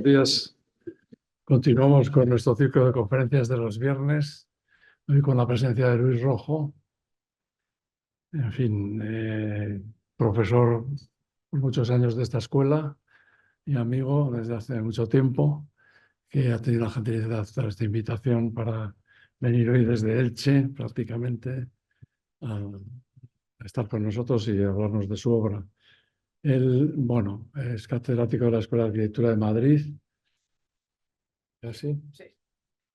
días. Continuamos con nuestro ciclo de conferencias de los viernes, hoy con la presencia de Luis Rojo, en fin, profesor por muchos años de esta escuela y amigo desde hace mucho tiempo, que ha tenido la gentileza de aceptar esta invitación para venir hoy desde Elche, prácticamente, a estar con nosotros y hablarnos de su obra. Él, bueno, es catedrático de la Escuela de Arquitectura de Madrid, ¿así? Sí.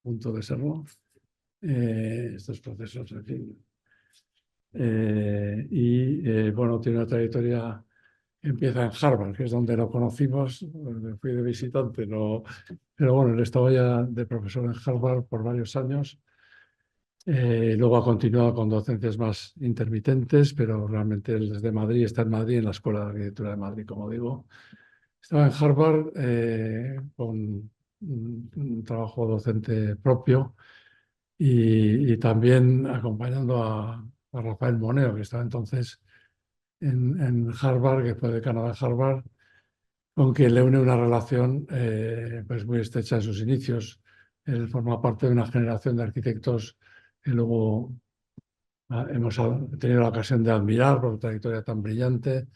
Punto de serlo. Estos procesos, en fin. Bueno, tiene una trayectoria que empieza en Harvard, que es donde lo conocimos. Fui de visitante, no, pero bueno, él estaba ya de profesor en Harvard por varios años. Luego ha continuado con docencias más intermitentes, pero realmente él desde Madrid, está en Madrid, en la Escuela de Arquitectura de Madrid, como digo. Estaba en Harvard con un trabajo docente propio y también acompañando a Rafael Moneo, que estaba entonces en Harvard, que fue decano de Harvard, con quien le une una relación pues muy estrecha en sus inicios. Él forma parte de una generación de arquitectos que luego hemos tenido la ocasión de admirar por su trayectoria tan brillante.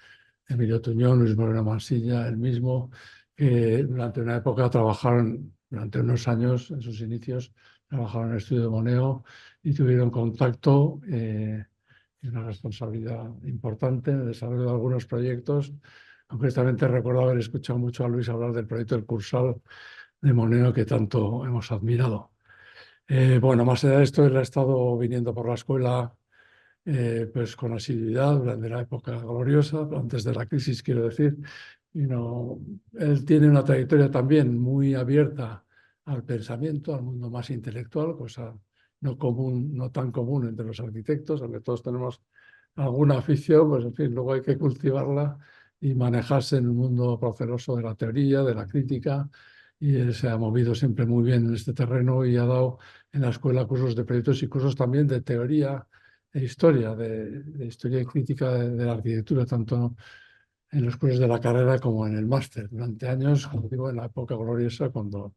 Emilio Tuñón, Luis Moreno Mansilla, él mismo, que durante una época trabajaron, durante unos años, en sus inicios, trabajaron en el estudio de Moneo y tuvieron contacto y una responsabilidad importante en el desarrollo de algunos proyectos. Concretamente recuerdo haber escuchado mucho a Luis hablar del proyecto del Cursal de Moneo que tanto hemos admirado. Bueno, más allá de esto, él ha estado viniendo por la escuela pues con asiduidad durante la época gloriosa, antes de la crisis, quiero decir. Y no, él tiene una trayectoria también muy abierta al pensamiento, al mundo más intelectual, cosa no común, no tan común entre los arquitectos, aunque todos tenemos alguna afición, pues en fin, luego hay que cultivarla y manejarse en un mundo proceloso de la teoría, de la crítica, y él se ha movido siempre muy bien en este terreno y ha dado en la escuela cursos de proyectos y cursos también de teoría e historia, de historia y crítica de la arquitectura, tanto en los cursos de la carrera como en el máster. Durante años, como digo, en la época gloriosa, cuando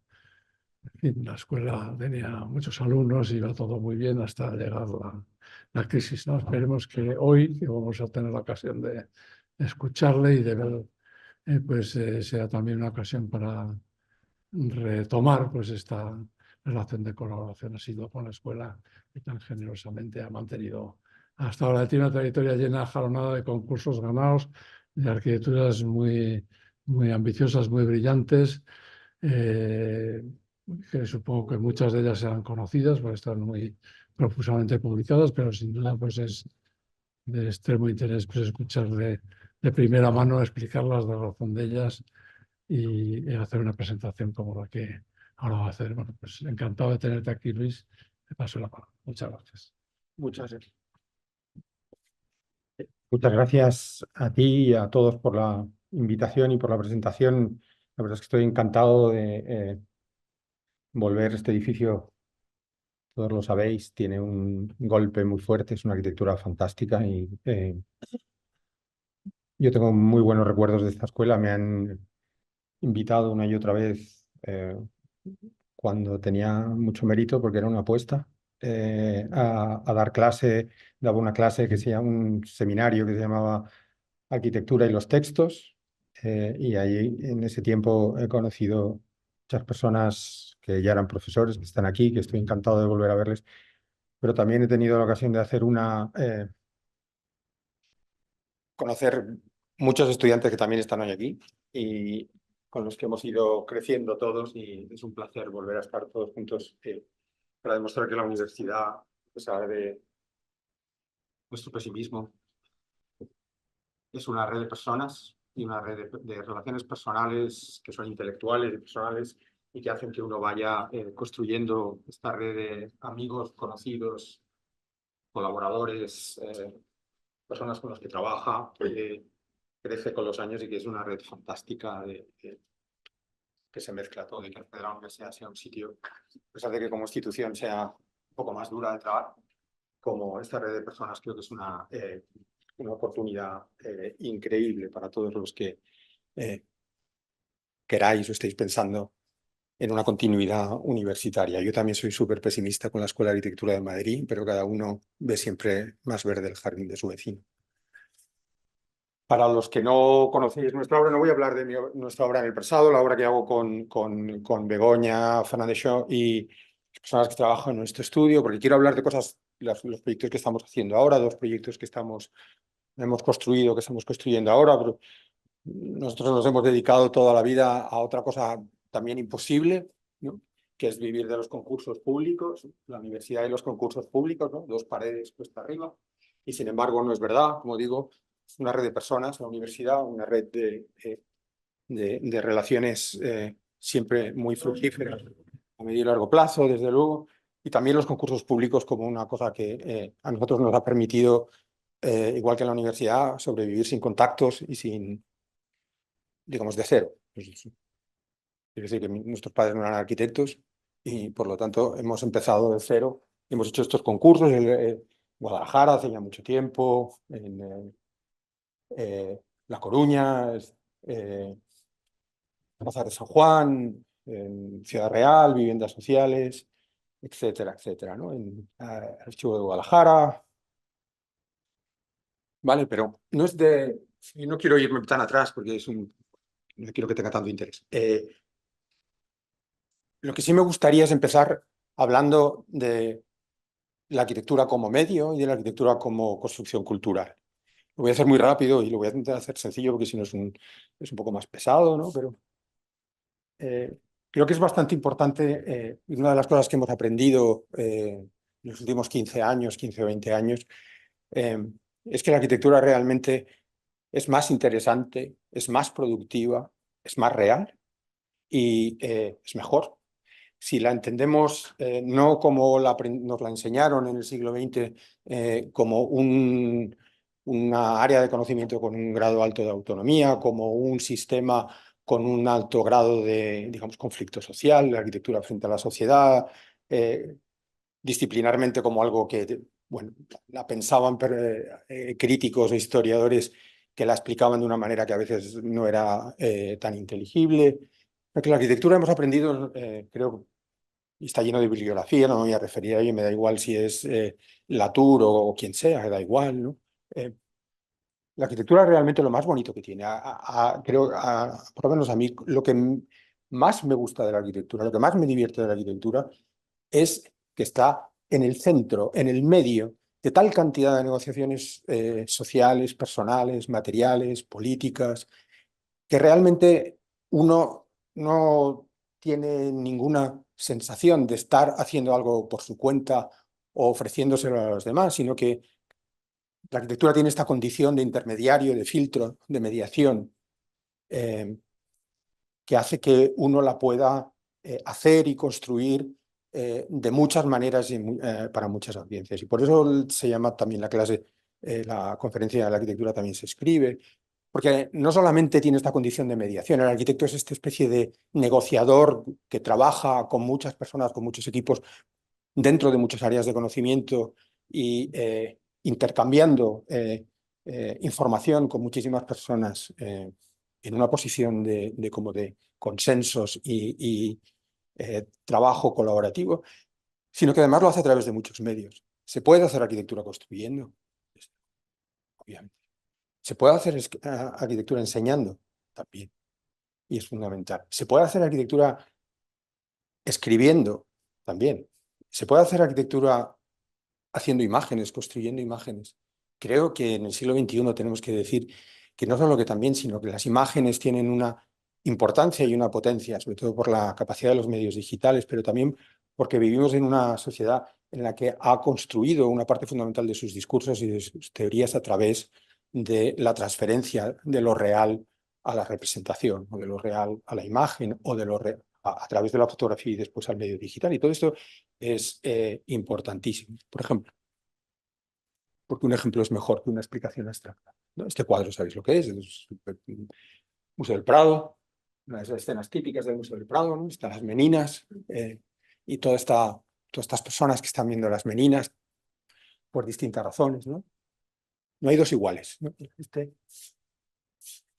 en fin, la escuela tenía muchos alumnos, iba todo muy bien hasta llegar la crisis, ¿no? Esperemos que hoy, que vamos a tener la ocasión de escucharle y de ver, sea también una ocasión para retomar pues esta relación de colaboración asiduo con la escuela que tan generosamente ha mantenido hasta ahora. Tiene una trayectoria llena, jalonada de concursos ganados, de arquitecturas muy, muy ambiciosas, muy brillantes, que supongo que muchas de ellas serán conocidas porque están muy profusamente publicadas, pero sin duda pues es de extremo interés pues, escuchar de primera mano, explicarlas, la razón de ellas y hacer una presentación como la que ahora va a hacer. Bueno, pues encantado de tenerte aquí, Luis. Te paso la palabra. Muchas gracias. Muchas gracias. Muchas gracias a ti y a todos por la invitación y por la presentación. La verdad es que estoy encantado de volver. Este edificio, todos lo sabéis, tiene un golpe muy fuerte, es una arquitectura fantástica y yo tengo muy buenos recuerdos de esta escuela. Me han invitado una y otra vez cuando tenía mucho mérito, porque era una apuesta, a dar clase. Daba una clase que se llama, un seminario que se llamaba Arquitectura y los textos, y ahí en ese tiempo he conocido muchas personas que ya eran profesores, que están aquí, que estoy encantado de volver a verles, pero también he tenido la ocasión de hacer conocer muchos estudiantes que también están hoy aquí y con los que hemos ido creciendo todos, y es un placer volver a estar todos juntos para demostrar que la universidad, a pesar de nuestro pesimismo, es una red de personas y una red de relaciones personales que son intelectuales y personales y que hacen que uno vaya construyendo esta red de amigos, conocidos, colaboradores, personas con las que trabaja, que crece con los años y que es una red fantástica que se mezcla todo y que hace de la universidad sea un sitio, pues hace que como institución sea un poco más dura de trabajar. Como esta red de personas, creo que es una oportunidad increíble para todos los que queráis o estéis pensando en una continuidad universitaria. Yo también soy súper pesimista con la Escuela de Arquitectura de Madrid, pero cada uno ve siempre más verde el jardín de su vecino. Para los que no conocéis nuestra obra, no voy a hablar de nuestra obra en el pasado, la obra que hago con Begoña, Fernández Shaw y las personas que trabajan en nuestro estudio, porque quiero hablar de cosas, los proyectos que estamos haciendo ahora, dos proyectos que hemos construido, que estamos construyendo ahora, pero nosotros nos hemos dedicado toda la vida a otra cosa también imposible, ¿no? Que es vivir de los concursos públicos, la universidad y los concursos públicos, ¿no? Dos paredes cuesta arriba, y sin embargo no es verdad, como digo, es una red de personas, la universidad, una red de relaciones siempre muy fructíferas a medio y largo plazo, desde luego, y también los concursos públicos como una cosa que a nosotros nos ha permitido, igual que en la universidad, sobrevivir sin contactos y sin, digamos, de cero. Es decir, que nuestros padres no eran arquitectos y por lo tanto hemos empezado de cero. Hemos hecho estos concursos en Guadalajara hace ya mucho tiempo, en La Coruña, Plaza de San Juan, en Ciudad Real, viviendas sociales, etcétera, etcétera, ¿no? En el Archivo de Guadalajara. Vale, pero no es de... Y no quiero irme tan atrás porque no quiero que tenga tanto interés. Lo que sí me gustaría es empezar hablando de la arquitectura como medio y de la arquitectura como construcción cultural. Lo voy a hacer muy rápido y lo voy a intentar hacer sencillo porque si no es un poco más pesado, ¿no? Pero creo que es bastante importante, y una de las cosas que hemos aprendido en los últimos 15 años, 15 o 20 años, es que la arquitectura realmente es más interesante, es más productiva, es más real y es mejor. Si la entendemos no como nos la enseñaron en el siglo XX, como una área de conocimiento con un grado alto de autonomía, como un sistema con un alto grado de, digamos, conflicto social, la arquitectura frente a la sociedad, disciplinarmente como algo que, bueno, la pensaban críticos o historiadores que la explicaban de una manera que a veces no era tan inteligible. Porque la arquitectura hemos aprendido, creo, y está lleno de bibliografía, no me voy a referir a ello, me da igual si es Latour o quien sea, me da igual, ¿no? La arquitectura es realmente lo más bonito que tiene. Creo, por lo menos a mí, lo que más me gusta de la arquitectura, lo que más me divierte de la arquitectura, es que está en el centro, en el medio de tal cantidad de negociaciones sociales, personales, materiales, políticas, que realmente uno no tiene ninguna sensación de estar haciendo algo por su cuenta o ofreciéndoselo a los demás, sino que la arquitectura tiene esta condición de intermediario, de filtro, de mediación, que hace que uno la pueda hacer y construir de muchas maneras y para muchas audiencias. Y por eso se llama también la clase, la conferencia de la arquitectura también se escribe, porque no solamente tiene esta condición de mediación, el arquitecto es esta especie de negociador que trabaja con muchas personas, con muchos equipos, dentro de muchas áreas de conocimiento y intercambiando información con muchísimas personas en una posición como de consensos y trabajo colaborativo, sino que además lo hace a través de muchos medios. Se puede hacer arquitectura construyendo, obviamente. Se puede hacer arquitectura enseñando también, y es fundamental. Se puede hacer arquitectura escribiendo también. Se puede hacer arquitectura haciendo imágenes, construyendo imágenes. Creo que en el siglo XXI tenemos que decir que no solo que también, sino que las imágenes tienen una importancia y una potencia, sobre todo por la capacidad de los medios digitales, pero también porque vivimos en una sociedad en la que ha construido una parte fundamental de sus discursos y de sus teorías a través de la transferencia de lo real a la representación, o de lo real a la imagen, o de lo real a través de la fotografía y después al medio digital. Y todo esto es importantísimo. Por ejemplo, porque un ejemplo es mejor que una explicación abstracta, ¿no? Este cuadro, ¿sabéis lo que es? Es el Museo del Prado, una de esas escenas típicas del Museo del Prado, ¿no? Están las meninas y todas estas personas que están viendo las meninas por distintas razones, ¿no? No hay dos iguales, ¿no? Este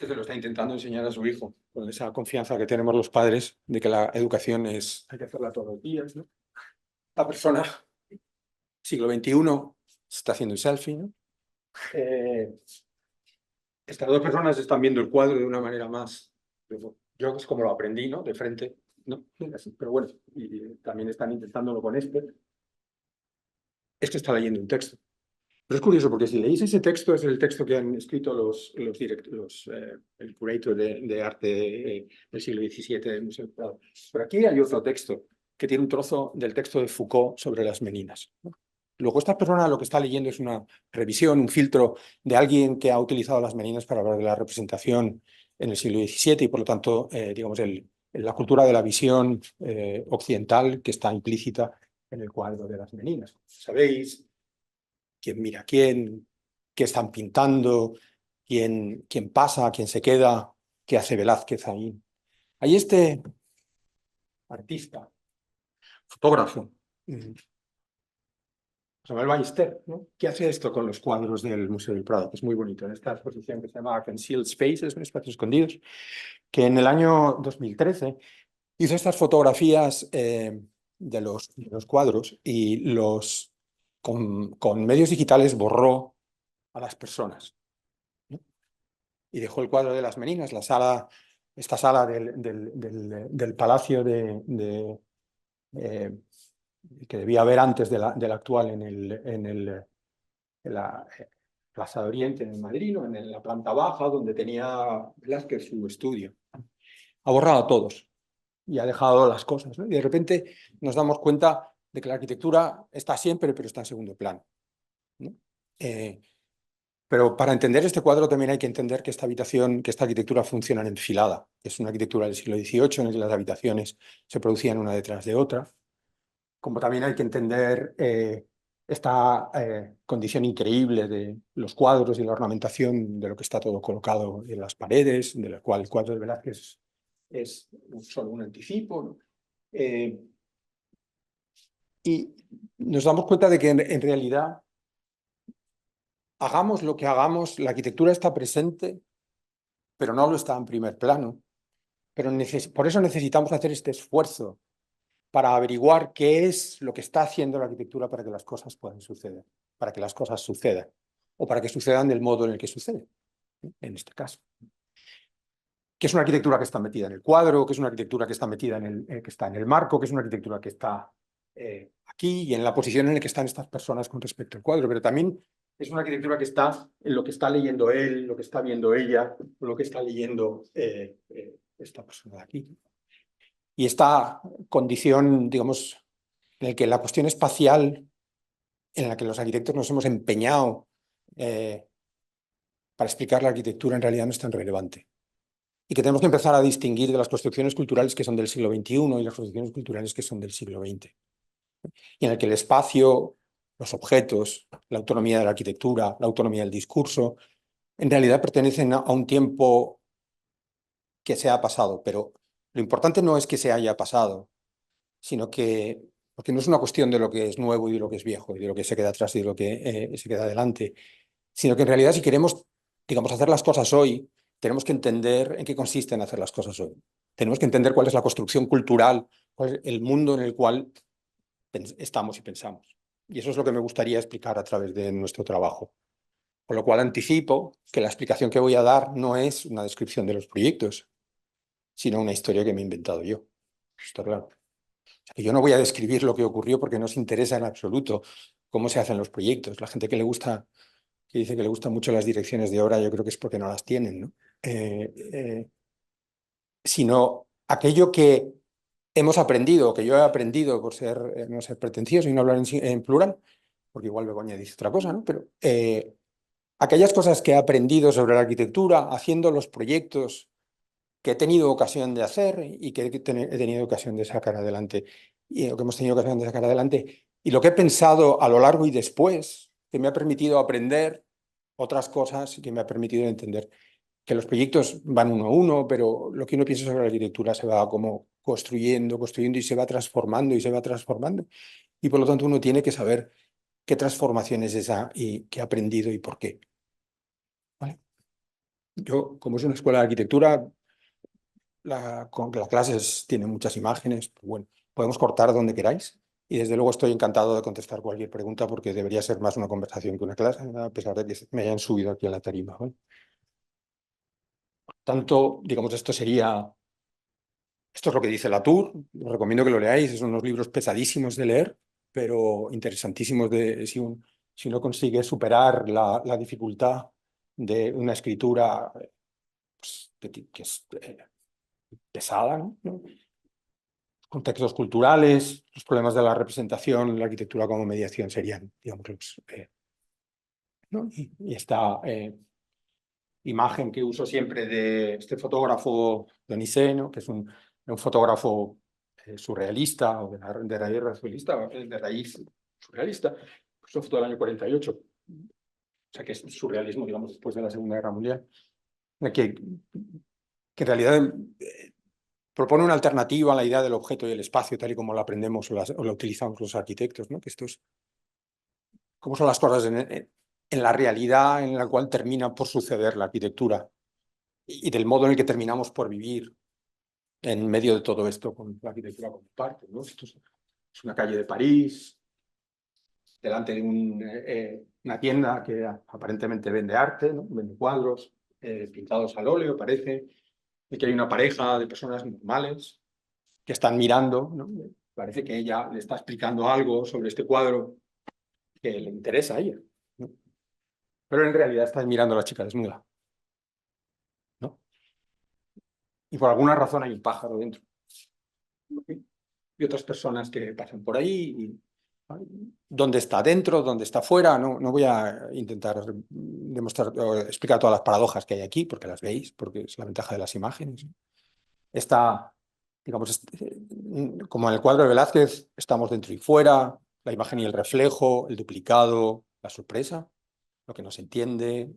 que se lo está intentando enseñar a su hijo, con esa confianza que tenemos los padres de que la educación hay que hacerla todos los días, ¿no? La persona, siglo XXI, se está haciendo un selfie, ¿no? Estas dos personas están viendo el cuadro de una manera más, yo es como lo aprendí, ¿no? De frente, ¿no? Pero bueno, y también están intentándolo con este. Este está leyendo un texto. Pero es curioso porque si leéis ese texto, es el texto que han escrito el curator de arte del siglo XVII del Museo del Prado. Pero aquí hay otro texto que tiene un trozo del texto de Foucault sobre las meninas, ¿no? Luego esta persona lo que está leyendo es una revisión, un filtro de alguien que ha utilizado las meninas para hablar de la representación en el siglo XVII y por lo tanto, digamos, la cultura de la visión occidental que está implícita en el cuadro de las meninas. ¿Sabéis? Quién mira a quién, qué están pintando, quién pasa, quién se queda, qué hace Velázquez ahí. Hay este artista, fotógrafo, Samuel Ballester, ¿no? Que hace esto con los cuadros del Museo del Prado, que es muy bonito, en esta exposición que se llama Concealed Spaces, espacios escondidos, que en el año 2013 hizo estas fotografías de los cuadros y con medios digitales borró a las personas, ¿no? Y dejó el cuadro de las meninas, esta sala del palacio que debía haber antes del actual en la Plaza de Oriente, en el Madrid, ¿no? En la planta baja, donde tenía Velázquez su estudio. Ha borrado a todos y ha dejado las cosas, ¿no? Y de repente nos damos cuenta de que la arquitectura está siempre, pero está en segundo plano, ¿no? Pero para entender este cuadro también hay que entender que esta arquitectura funciona en enfilada. Es una arquitectura del siglo XVIII en la que las habitaciones se producían una detrás de otra. Como también hay que entender esta condición increíble de los cuadros y la ornamentación de lo que está todo colocado en las paredes, de lo cual el cuadro de Velázquez es solo un anticipo, ¿no? Y nos damos cuenta de que en realidad, hagamos lo que hagamos, la arquitectura está presente, pero no lo está en primer plano. Pero por eso necesitamos hacer este esfuerzo para averiguar qué es lo que está haciendo la arquitectura para que las cosas puedan suceder, para que las cosas sucedan, o para que sucedan del modo en el que suceden, en este caso. Que es una arquitectura que está metida en el cuadro, que es una arquitectura que está metida que está en el marco, que es una arquitectura que está aquí y en la posición en la que están estas personas con respecto al cuadro, pero también es una arquitectura que está en lo que está leyendo él, lo que está viendo ella, lo que está leyendo esta persona de aquí. Y esta condición, digamos, en la que la cuestión espacial, en la que los arquitectos nos hemos empeñado para explicar la arquitectura, en realidad no es tan relevante. Y que tenemos que empezar a distinguir de las construcciones culturales que son del siglo XXI y las construcciones culturales que son del siglo XX. Y en el que el espacio, los objetos, la autonomía de la arquitectura, la autonomía del discurso, en realidad pertenecen a un tiempo que se ha pasado, pero lo importante no es que se haya pasado, sino que, porque no es una cuestión de lo que es nuevo y de lo que es viejo, y de lo que se queda atrás y de lo que se queda adelante, sino que en realidad si queremos, digamos, hacer las cosas hoy, tenemos que entender en qué consiste en hacer las cosas hoy. Tenemos que entender cuál es la construcción cultural, cuál es el mundo en el cual estamos y pensamos. Y eso es lo que me gustaría explicar a través de nuestro trabajo. Con lo cual anticipo que la explicación que voy a dar no es una descripción de los proyectos, sino una historia que me he inventado yo. Está claro. O sea, que yo no voy a describir lo que ocurrió porque no os interesa en absoluto cómo se hacen los proyectos. La gente que dice que le gustan mucho las direcciones de obra, yo creo que es porque no las tienen, ¿no? Sino aquello que hemos aprendido, que yo he aprendido por no ser pretencioso y no hablar en plural, porque igual Begoña dice otra cosa, ¿no? Pero aquellas cosas que he aprendido sobre la arquitectura, haciendo los proyectos que he tenido ocasión de hacer y que he tenido ocasión de sacar adelante, y lo que hemos tenido ocasión de sacar adelante, y lo que he pensado a lo largo y después, que me ha permitido aprender otras cosas y que me ha permitido entender que los proyectos van uno a uno, pero lo que uno piensa sobre la arquitectura se va como construyendo y se va transformando y se va transformando. Y por lo tanto uno tiene que saber qué transformación es esa y qué ha aprendido y por qué. ¿Vale? Yo, como es una escuela de arquitectura, la clase tiene muchas imágenes, pues bueno, podemos cortar donde queráis. Y desde luego estoy encantado de contestar cualquier pregunta porque debería ser más una conversación que una clase, a pesar de que me hayan subido aquí a la tarima, ¿vale? Tanto, digamos, esto es lo que dice Latour, os recomiendo que lo leáis, son unos libros pesadísimos de leer, pero interesantísimos si uno consigue superar la dificultad de una escritura pues, que es pesada, ¿no? Contextos culturales, los problemas de la representación, la arquitectura como mediación serían, digamos, ¿no? Y esta imagen que uso siempre de este fotógrafo Denisé, ¿no? Que es un fotógrafo surrealista o de raíz surrealista, de raíz surrealista, pues una foto del año 48, o sea que es surrealismo, digamos, después de la Segunda Guerra Mundial, que en realidad propone una alternativa a la idea del objeto y el espacio, tal y como la aprendemos o la utilizamos los arquitectos, ¿no? Que esto es cómo son las cosas en la realidad en la cual termina por suceder la arquitectura y del modo en el que terminamos por vivir en medio de todo esto con la arquitectura como parte, ¿no? Esto es una calle de París, delante de una tienda que aparentemente vende arte, ¿no? Vende cuadros pintados al óleo, parece, y que hay una pareja de personas normales que están mirando, ¿no? Parece que ella le está explicando algo sobre este cuadro que le interesa a ella, ¿no? Pero en realidad está mirando a la chica desnuda, ¿no? Y por alguna razón hay un pájaro dentro. Y otras personas que pasan por ahí. ¿Dónde está dentro? ¿Dónde está fuera? No voy a intentar demostrar o explicar todas las paradojas que hay aquí, porque las veis, porque es la ventaja de las imágenes. Está, digamos, como en el cuadro de Velázquez, estamos dentro y fuera, la imagen y el reflejo, el duplicado, la sorpresa, lo que no se entiende,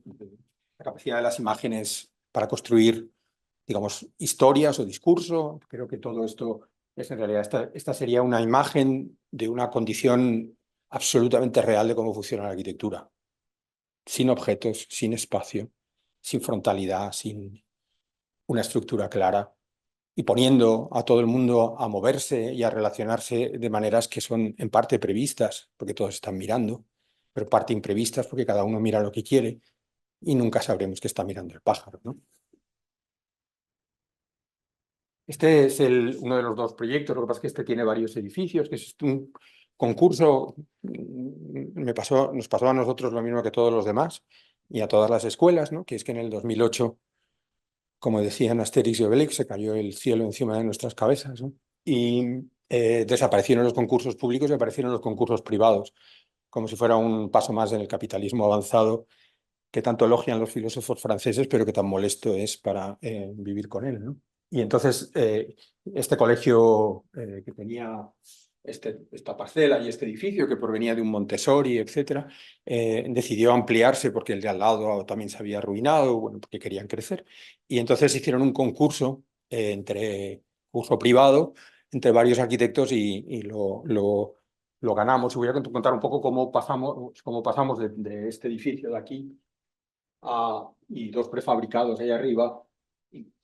la capacidad de las imágenes para construir, digamos, historias o discurso. Creo que todo esto es en realidad, esta sería una imagen de una condición absolutamente real de cómo funciona la arquitectura. Sin objetos, sin espacio, sin frontalidad, sin una estructura clara y poniendo a todo el mundo a moverse y a relacionarse de maneras que son en parte previstas, porque todos están mirando, pero parte imprevistas porque cada uno mira lo que quiere y nunca sabremos que está mirando el pájaro, ¿no? Este es uno de los dos proyectos, lo que pasa es que este tiene varios edificios, que es un concurso, nos pasó a nosotros lo mismo que a todos los demás y a todas las escuelas, ¿no? Que es que en el 2008, como decían Asterix y Obelix, se cayó el cielo encima de nuestras cabezas, ¿no? Y desaparecieron los concursos públicos y aparecieron los concursos privados, como si fuera un paso más en el capitalismo avanzado que tanto elogian los filósofos franceses, pero que tan molesto es para vivir con él, ¿no? Y entonces este colegio que tenía esta parcela y este edificio que provenía de un Montessori, etcétera, decidió ampliarse porque el de al lado también se había arruinado, bueno, porque querían crecer. Y entonces hicieron un concurso curso privado entre varios arquitectos y lo ganamos. Y voy a contar un poco cómo pasamos de este edificio de aquí y dos prefabricados ahí arriba,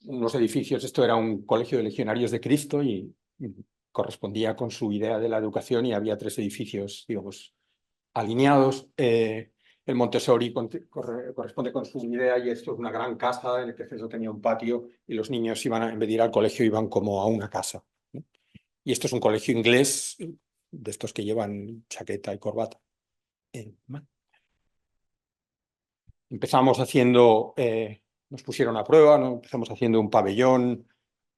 unos edificios. Esto era un colegio de legionarios de Cristo y correspondía con su idea de la educación y había tres edificios, digamos, alineados. El Montessori corresponde con su idea y esto es una gran casa en el que eso tenía un patio y los niños en vez de ir al colegio, iban como a una casa, ¿no? Y esto es un colegio inglés de estos que llevan chaqueta y corbata. Empezamos haciendo, nos pusieron a prueba, ¿no? Empezamos haciendo un pabellón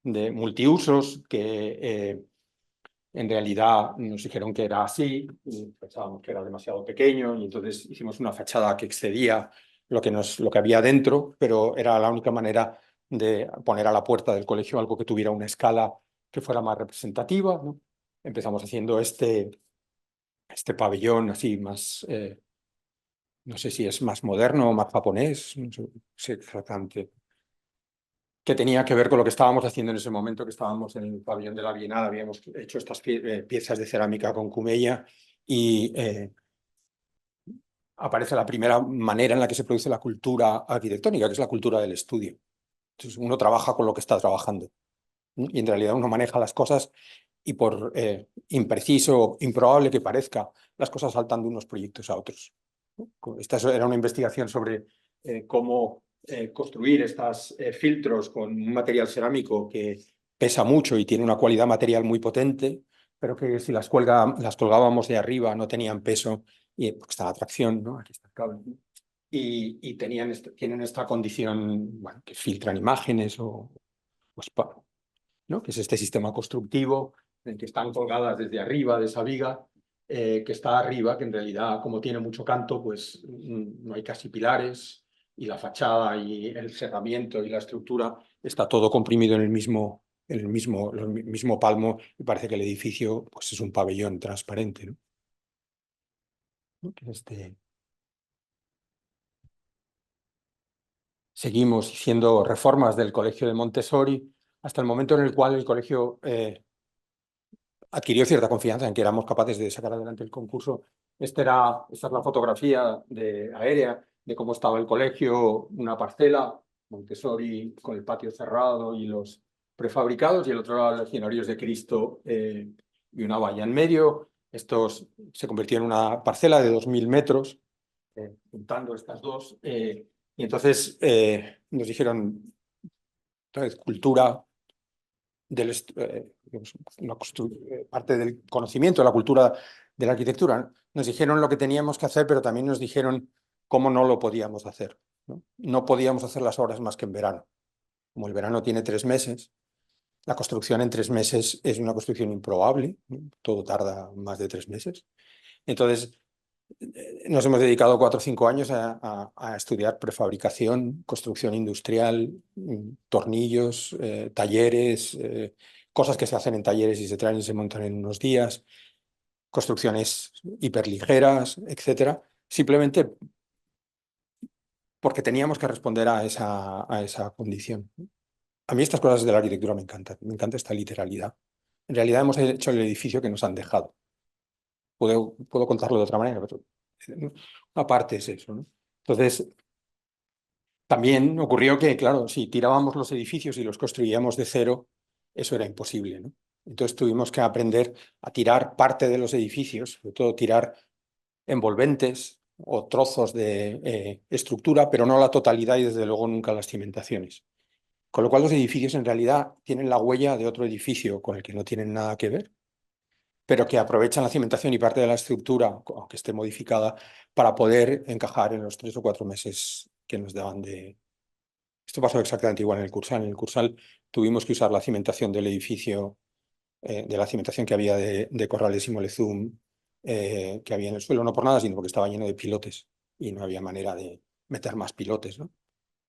de multiusos que en realidad nos dijeron que era así, y pensábamos que era demasiado pequeño y entonces hicimos una fachada que excedía lo que había dentro, pero era la única manera de poner a la puerta del colegio algo que tuviera una escala que fuera más representativa, ¿no? Empezamos haciendo este pabellón así más... no sé si es más moderno o más japonés, no sé exactamente, que tenía que ver con lo que estábamos haciendo en ese momento, que estábamos en el pabellón de la Bienal, habíamos hecho estas piezas de cerámica con Kumeya y aparece la primera manera en la que se produce la cultura arquitectónica, que es la cultura del estudio. Entonces uno trabaja con lo que está trabajando, ¿no? Y en realidad uno maneja las cosas y por impreciso, improbable que parezca, las cosas saltan de unos proyectos a otros, ¿no? Esta era una investigación sobre cómo construir estos filtros con un material cerámico que pesa mucho y tiene una cualidad material muy potente, pero que si las colgábamos de arriba no tenían peso, porque está la tracción, ¿no? Aquí está el cable, ¿no? Y tienen esta condición, bueno, que filtran imágenes o ¿no? Que es este sistema constructivo en el que están colgadas desde arriba de esa viga, que está arriba, que en realidad, como tiene mucho canto, pues no hay casi pilares, y la fachada y el cerramiento y la estructura está todo comprimido en el mismo palmo, y parece que el edificio pues, es un pabellón transparente, ¿no? Seguimos haciendo reformas del Colegio de Montessori hasta el momento en el cual el colegio adquirió cierta confianza en que éramos capaces de sacar adelante el concurso. Esta es la fotografía aérea de cómo estaba el colegio, una parcela, Montessori con el patio cerrado y los prefabricados, y el otro lado Legionarios de Cristo y una valla en medio. Esto se convirtió en una parcela de 2000 metros, juntando estas dos. Y entonces nos dijeron, entonces, cultura digamos, parte del conocimiento de la cultura de la arquitectura. Nos dijeron lo que teníamos que hacer, pero también nos dijeron cómo no lo podíamos hacer, ¿no? No podíamos hacer las obras más que en verano. Como el verano tiene 3 meses, la construcción en 3 meses es una construcción improbable, ¿no? Todo tarda más de 3 meses. Entonces, nos hemos dedicado 4 o 5 años a estudiar prefabricación, construcción industrial, tornillos, talleres, cosas que se hacen en talleres y se traen y se montan en unos días, construcciones hiperligeras, etcétera, simplemente porque teníamos que responder a esa condición. A mí estas cosas de la arquitectura me encanta esta literalidad. En realidad hemos hecho el edificio que nos han dejado. Puedo contarlo de otra manera, pero una parte es eso, ¿no? Entonces, también ocurrió que, claro, si tirábamos los edificios y los construíamos de cero, eso era imposible, ¿no? Entonces tuvimos que aprender a tirar parte de los edificios, sobre todo tirar envolventes o trozos de estructura, pero no la totalidad y desde luego nunca las cimentaciones. Con lo cual los edificios en realidad tienen la huella de otro edificio con el que no tienen nada que ver, pero que aprovechan la cimentación y parte de la estructura, aunque esté modificada, para poder encajar en los 3 o 4 meses que nos daban de... Esto pasó exactamente igual en el Cursal. En el Cursal tuvimos que usar la cimentación del edificio, de la cimentación que había de Corrales y Molezum, que había en el suelo, no por nada, sino porque estaba lleno de pilotes y no había manera de meter más pilotes, ¿no?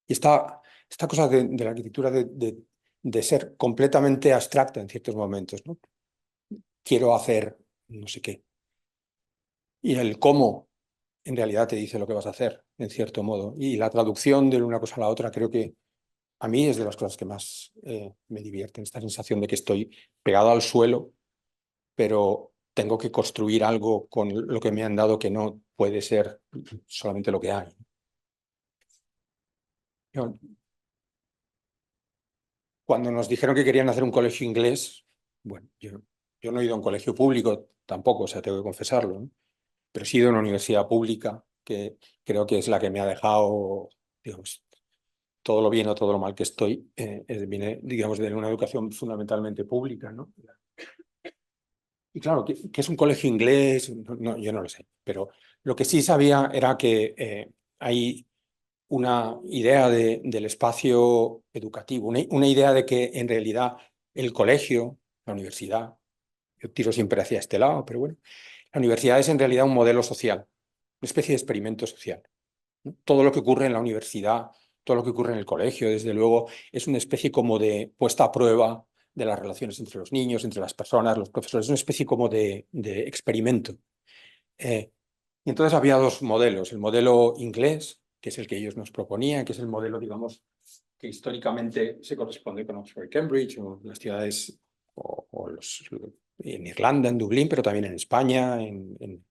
Y esta cosa de la arquitectura de ser completamente abstracta en ciertos momentos, ¿no? Quiero hacer no sé qué. Y el cómo en realidad te dice lo que vas a hacer, en cierto modo. Y la traducción de una cosa a la otra creo que a mí es de las cosas que más me divierten, esta sensación de que estoy pegado al suelo, pero tengo que construir algo con lo que me han dado que no puede ser solamente lo que hay. Yo, cuando nos dijeron que querían hacer un colegio inglés, bueno, yo no he ido a un colegio público tampoco, o sea, tengo que confesarlo, ¿no? Pero sí he ido a una universidad pública que creo que es la que me ha dejado, digamos, todo lo bien o todo lo mal que estoy, viene, digamos, de una educación fundamentalmente pública, ¿no? Y claro, ¿qué es un colegio inglés? No, yo no lo sé, pero lo que sí sabía era que hay una idea del espacio educativo, una idea de que en realidad el colegio, la universidad, yo tiro siempre hacia este lado, pero bueno, la universidad es en realidad un modelo social, una especie de experimento social, ¿no? Todo lo que ocurre en la universidad, todo lo que ocurre en el colegio, desde luego, es una especie como de puesta a prueba de las relaciones entre los niños, entre las personas, los profesores, es una especie como de experimento. Y entonces había dos modelos, el modelo inglés, que es el que ellos nos proponían, que es el modelo, digamos, que históricamente se corresponde con Oxford y Cambridge, o las ciudades, en Irlanda, en Dublín, pero también en España, en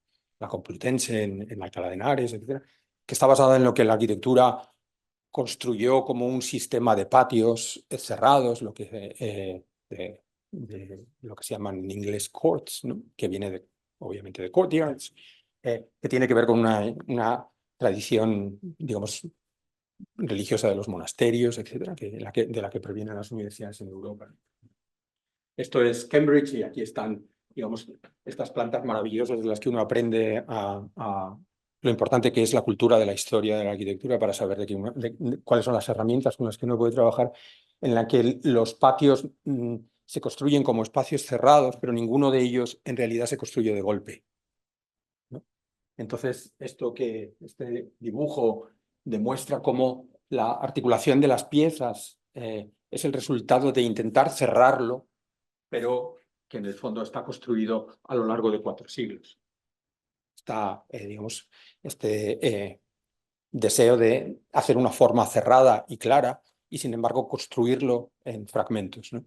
la Complutense en Alcalá de Henares, etcétera, que está basada en lo que la arquitectura construyó como un sistema de patios cerrados, lo que, de lo que se llaman en inglés courts, ¿no? Que viene obviamente de courtyards, que tiene que ver con una tradición, digamos, religiosa de los monasterios, etcétera, de la que provienen las universidades en Europa. Esto es Cambridge y aquí están, digamos, estas plantas maravillosas de las que uno aprende a lo importante que es la cultura de la historia de la arquitectura para saber cuáles son las herramientas con las que uno puede trabajar, en la que los patios se construyen como espacios cerrados, pero ninguno de ellos en realidad se construye de golpe, ¿no? Entonces, este dibujo demuestra cómo la articulación de las piezas es el resultado de intentar cerrarlo, pero que en el fondo está construido a lo largo de 4 siglos. Está, digamos, este deseo de hacer una forma cerrada y clara y, sin embargo, construirlo en fragmentos, ¿no?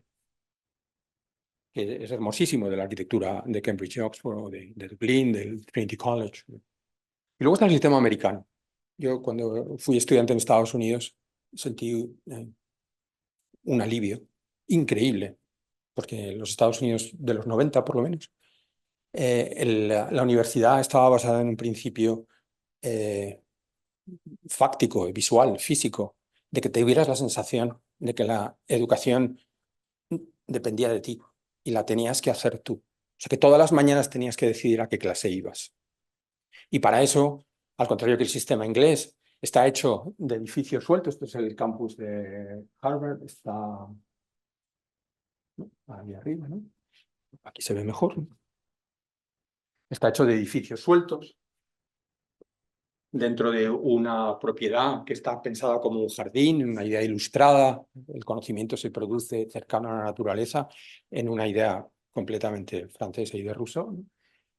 Que es hermosísimo de la arquitectura de Cambridge y Oxford, de Dublín, del Trinity College. Y luego está el sistema americano. Yo, cuando fui estudiante en Estados Unidos, sentí un alivio increíble, porque en los Estados Unidos de los 90, por lo menos, la universidad estaba basada en un principio fáctico, visual, físico, de que te tuvieras la sensación de que la educación dependía de ti y la tenías que hacer tú. O sea, que todas las mañanas tenías que decidir a qué clase ibas. Y para eso, al contrario que el sistema inglés, está hecho de edificios sueltos. Este es el campus de Harvard, está, ¿no?, ahí arriba, ¿no? Aquí se ve mejor, ¿no? Está hecho de edificios sueltos dentro de una propiedad que está pensada como un jardín, una idea ilustrada. El conocimiento se produce cercano a la naturaleza en una idea completamente francesa y de Rousseau, ¿no?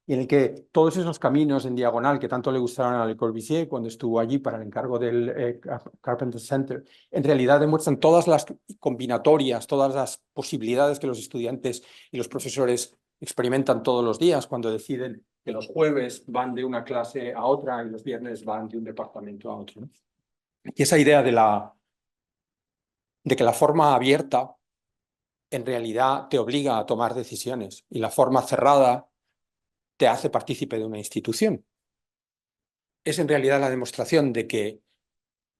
Y en el que todos esos caminos en diagonal que tanto le gustaron a Le Corbusier cuando estuvo allí para el encargo del Carpenter Center, en realidad demuestran todas las combinatorias, todas las posibilidades que los estudiantes y los profesores experimentan todos los días cuando deciden que los jueves van de una clase a otra y los viernes van de un departamento a otro, ¿no? Y esa idea de que la forma abierta en realidad te obliga a tomar decisiones y la forma cerrada te hace partícipe de una institución. Es en realidad la demostración de que,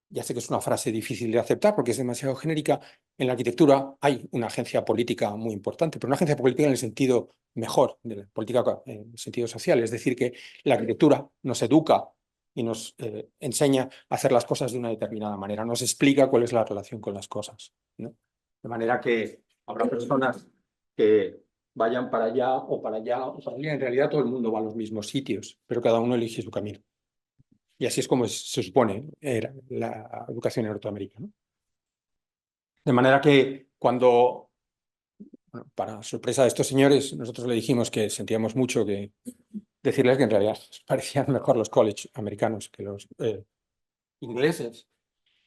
ya sé que es una frase difícil de aceptar porque es demasiado genérica, en la arquitectura hay una agencia política muy importante, pero una agencia política en el sentido mejor de la política, en el sentido social. Es decir, que la arquitectura nos educa y nos enseña a hacer las cosas de una determinada manera, nos explica cuál es la relación con las cosas, ¿no? De manera que habrá personas que vayan para allá o para allá o para allá. En realidad todo el mundo va a los mismos sitios, pero cada uno elige su camino. Y así es como se supone era la educación en Norteamérica, ¿no? De manera que cuando, bueno, para sorpresa de estos señores, nosotros le dijimos que sentíamos mucho que decirles que en realidad parecían mejor los college americanos que los ingleses,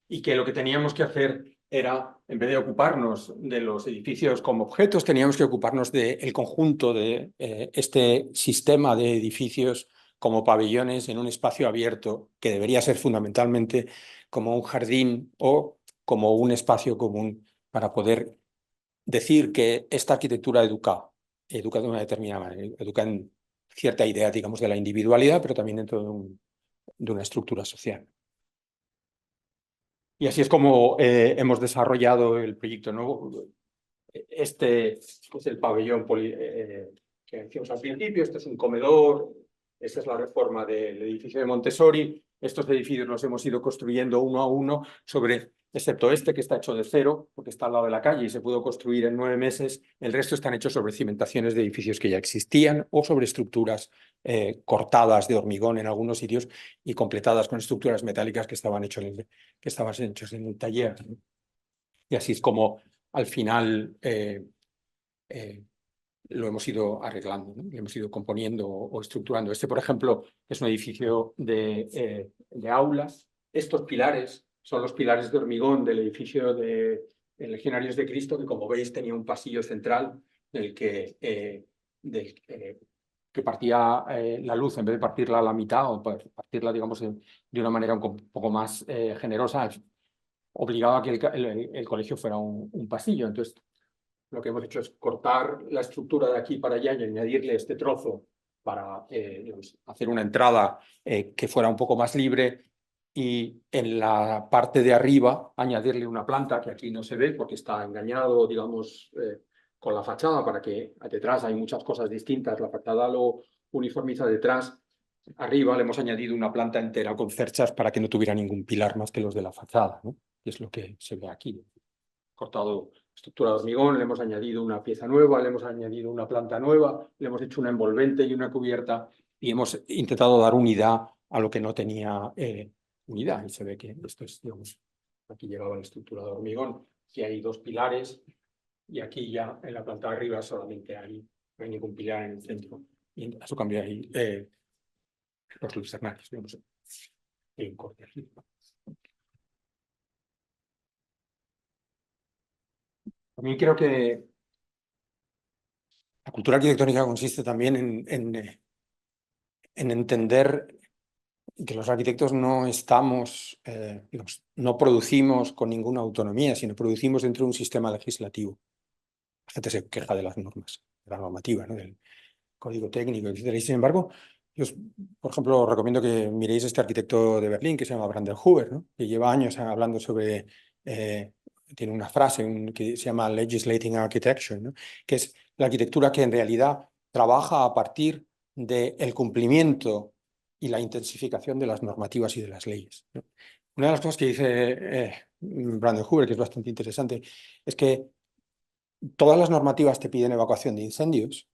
y que lo que teníamos que hacer era, en vez de ocuparnos de los edificios como objetos, teníamos que ocuparnos del conjunto de este sistema de edificios como pabellones en un espacio abierto, que debería ser fundamentalmente como un jardín o como un espacio común para poder decir que esta arquitectura educa de una determinada manera, educa en cierta idea, digamos, de la individualidad, pero también dentro de una estructura social. Y así es como hemos desarrollado el proyecto, ¿no? Este es el pabellón que decíamos al principio. Este es un comedor. Esta es la reforma del edificio de Montessori. Estos edificios los hemos ido construyendo uno a uno, excepto este que está hecho de cero, porque está al lado de la calle y se pudo construir en 9 meses. El resto están hechos sobre cimentaciones de edificios que ya existían o sobre estructuras cortadas de hormigón en algunos sitios y completadas con estructuras metálicas que estaban hechos en el taller. Y así es como al final lo hemos ido arreglando, ¿no? Lo hemos ido componiendo o estructurando. Este, por ejemplo, es un edificio de aulas. Estos pilares son los pilares de hormigón del edificio de Legionarios de Cristo, que, como veis, tenía un pasillo central del que que partía la luz, en vez de partirla a la mitad o partirla, digamos, de una manera un poco más generosa, obligaba a que el colegio fuera un pasillo. Entonces, lo que hemos hecho es cortar la estructura de aquí para allá y añadirle este trozo para digamos, hacer una entrada que fuera un poco más libre, y en la parte de arriba añadirle una planta que aquí no se ve porque está engañado, digamos, con la fachada, para que detrás hay muchas cosas distintas. La fachada lo uniformiza detrás. Arriba le hemos añadido una planta entera con cerchas para que no tuviera ningún pilar más que los de la fachada, ¿no? Y es lo que se ve aquí. Cortado estructura de hormigón, le hemos añadido una pieza nueva, le hemos añadido una planta nueva, le hemos hecho una envolvente y una cubierta, y hemos intentado dar unidad a lo que no tenía unidad. Y se ve que esto es, digamos, aquí llegaba la estructura de hormigón, que hay 2 pilares, y aquí ya en la planta de arriba solamente no hay ningún pilar en el centro. Y a eso cambia ahí los lucernarios, digamos, hay un corte aquí. También creo que la cultura arquitectónica consiste también en entender que los arquitectos no estamos, digamos, no producimos con ninguna autonomía, sino producimos dentro de un sistema legislativo. La gente se queja de las normas, de la normativa, ¿no? Del código técnico, etc. Y sin embargo, yo, por ejemplo, os recomiendo que miréis este arquitecto de Berlín que se llama Brandenhuber, ¿no? Que lleva años hablando sobre, tiene una frase que se llama legislating architecture, ¿no? Que es la arquitectura que en realidad trabaja a partir del cumplimiento y la intensificación de las normativas y de las leyes, ¿no? Una de las cosas que dice Brandenhuber, que es bastante interesante, es que todas las normativas te piden evacuación de incendios,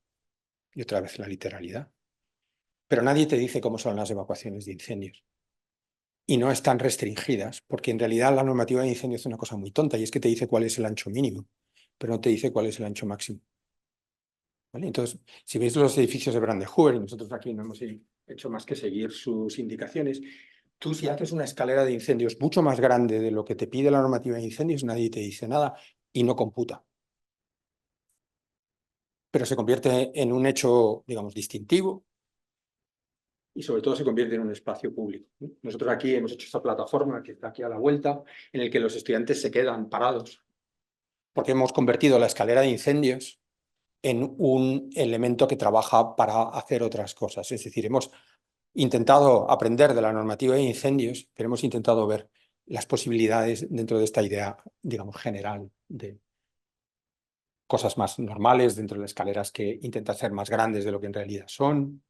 y otra vez la literalidad, pero nadie te dice cómo son las evacuaciones de incendios. Y no están restringidas, porque en realidad la normativa de incendios es una cosa muy tonta, y es que te dice cuál es el ancho mínimo, pero no te dice cuál es el ancho máximo. ¿Vale? Entonces, si veis los edificios de Brandenhuber, y nosotros aquí no hemos hecho más que seguir sus indicaciones, tú si haces una escalera de incendios mucho más grande de lo que te pide la normativa de incendios, nadie te dice nada y no computa. Pero se convierte en un hecho, digamos, distintivo, y sobre todo se convierte en un espacio público. Nosotros aquí hemos hecho esta plataforma que está aquí a la vuelta, en el que los estudiantes se quedan parados, porque hemos convertido la escalera de incendios en un elemento que trabaja para hacer otras cosas. Es decir, hemos intentado aprender de la normativa de incendios, pero hemos intentado ver las posibilidades dentro de esta idea, digamos, general de cosas más normales dentro de las escaleras que intentan ser más grandes de lo que en realidad son,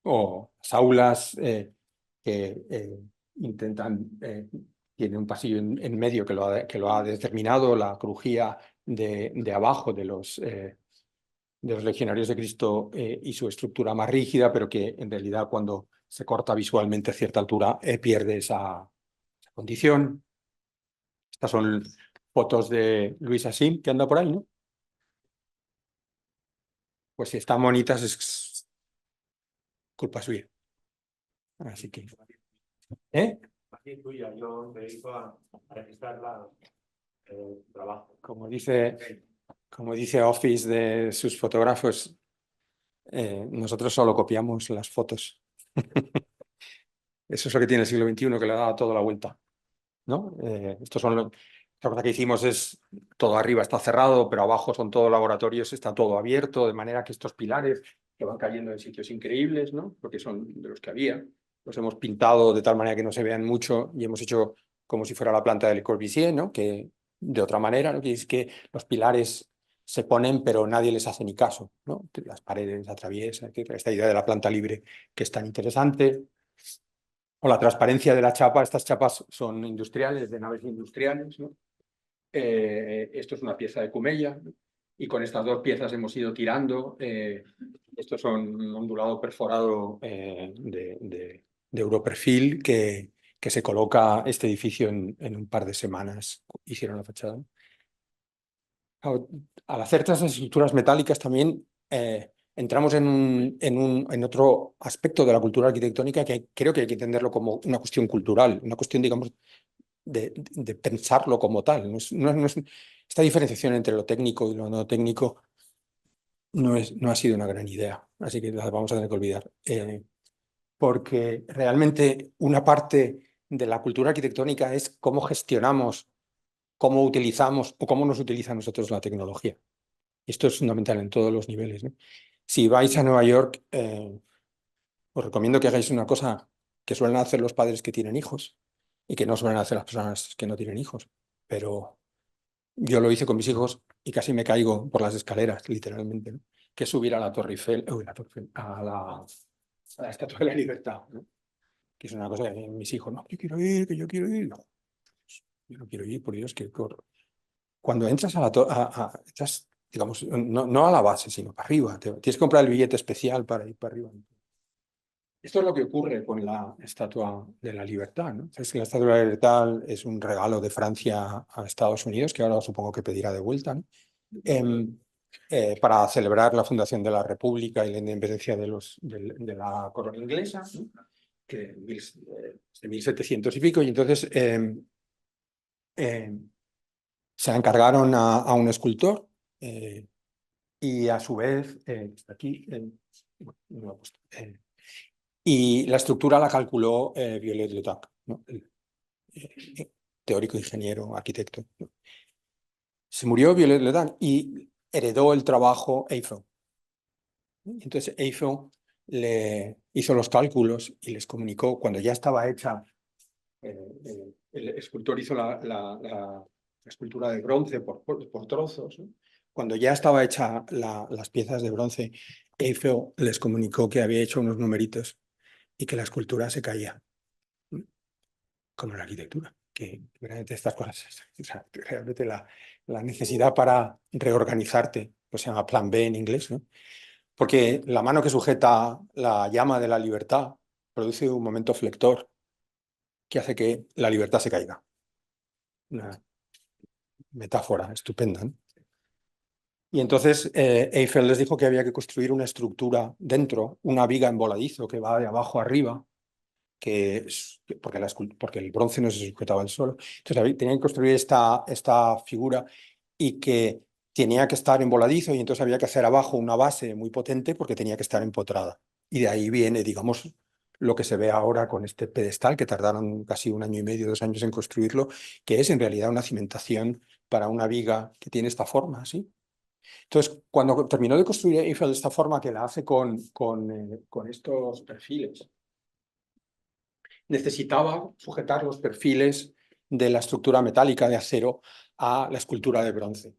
o las aulas que intentan, tiene un pasillo en medio que lo ha determinado la crujía de abajo de los legionarios de Cristo, y su estructura más rígida, pero que en realidad cuando se corta visualmente a cierta altura pierde esa condición. Estas son fotos de Luis Assim, que anda por ahí, ¿no? Pues si están bonitas es culpa suya. Así que... tuya, yo me dedico a registrar el trabajo. Como dice Office de sus fotógrafos, nosotros solo copiamos las fotos. Eso es lo que tiene el siglo XXI, que le ha dado toda la vuelta, ¿no? La cosa que hicimos es, todo arriba está cerrado, pero abajo son todos laboratorios, está todo abierto, de manera que estos pilares que van cayendo en sitios increíbles, ¿no? Porque son de los que había, los hemos pintado de tal manera que no se vean mucho, y hemos hecho como si fuera la planta de Le Corbusier, ¿no? Que de otra manera, ¿no? Que es que los pilares se ponen, pero nadie les hace ni caso, ¿no? Las paredes atraviesan, esta idea de la planta libre que es tan interesante. O la transparencia de la chapa. Estas chapas son industriales, de naves industriales, ¿no? Esto es una pieza de Cumella, ¿no? Y con estas 2 piezas hemos ido tirando. Estos son un ondulado perforado de Europerfil que se coloca este edificio en un par de semanas. Hicieron la fachada. Al hacer estas estructuras metálicas también entramos en otro aspecto de la cultura arquitectónica que creo que hay que entenderlo como una cuestión cultural, una cuestión, digamos, de pensarlo como tal. Esta diferenciación entre lo técnico y lo no técnico no ha sido una gran idea, así que la vamos a tener que olvidar. Porque realmente una parte de la cultura arquitectónica es cómo gestionamos, cómo utilizamos o cómo nos utiliza a nosotros la tecnología. Esto es fundamental en todos los niveles, ¿no? Si vais a Nueva York, os recomiendo que hagáis una cosa que suelen hacer los padres que tienen hijos y que no suelen hacer las personas que no tienen hijos. Pero yo lo hice con mis hijos y casi me caigo por las escaleras, literalmente, ¿no? Que es subir a la Torre Eiffel, a la Estatua de la Libertad, ¿no? Que es una cosa que mis hijos, no, yo quiero ir, que yo quiero ir. No, yo no quiero ir, por Dios, que cuando entras a la entras, digamos, no a la base, sino para arriba. Tienes que comprar el billete especial para ir para arriba. Esto es lo que ocurre con la Estatua de la Libertad, ¿no? Es que la Estatua de la Libertad es un regalo de Francia a Estados Unidos, que ahora supongo que pedirá de vuelta, ¿no? Para celebrar la fundación de la República y la independencia de la corona inglesa, ¿no? Que de 1700 y pico, y entonces se la encargaron a un escultor y a su vez, está aquí, bueno, no lo he puesto, y la estructura la calculó Viollet-le Duc, ¿no? Teórico, ingeniero, arquitecto, ¿no? Se murió Viollet-le Duc y heredó el trabajo Eiffel. Entonces Eiffel le hizo los cálculos y les comunicó cuando ya estaba hecha. El escultor hizo la escultura de bronce por trozos, ¿no? Cuando ya estaba hecha las piezas de bronce, Eiffel les comunicó que había hecho unos numeritos y que la escultura se caía, ¿no? Como la arquitectura, que realmente estas cosas, o sea, realmente la necesidad para reorganizarte, pues se llama plan B en inglés, ¿no? Porque la mano que sujeta la llama de la libertad produce un momento flector que hace que la libertad se caiga. Una metáfora estupenda, ¿no? Y entonces Eiffel les dijo que había que construir una estructura dentro, una viga en voladizo que va de abajo arriba, porque el bronce no se sujetaba al suelo. Entonces tenían que construir esta figura y que tenía que estar en voladizo, y entonces había que hacer abajo una base muy potente porque tenía que estar empotrada. Y de ahí viene, digamos, lo que se ve ahora con este pedestal, que tardaron casi 1 año y medio, 2 años en construirlo, que es en realidad una cimentación para una viga que tiene esta forma, ¿sí? Entonces, cuando terminó de construir Eiffel de esta forma, que la hace con estos perfiles, necesitaba sujetar los perfiles de la estructura metálica de acero a la escultura de bronce.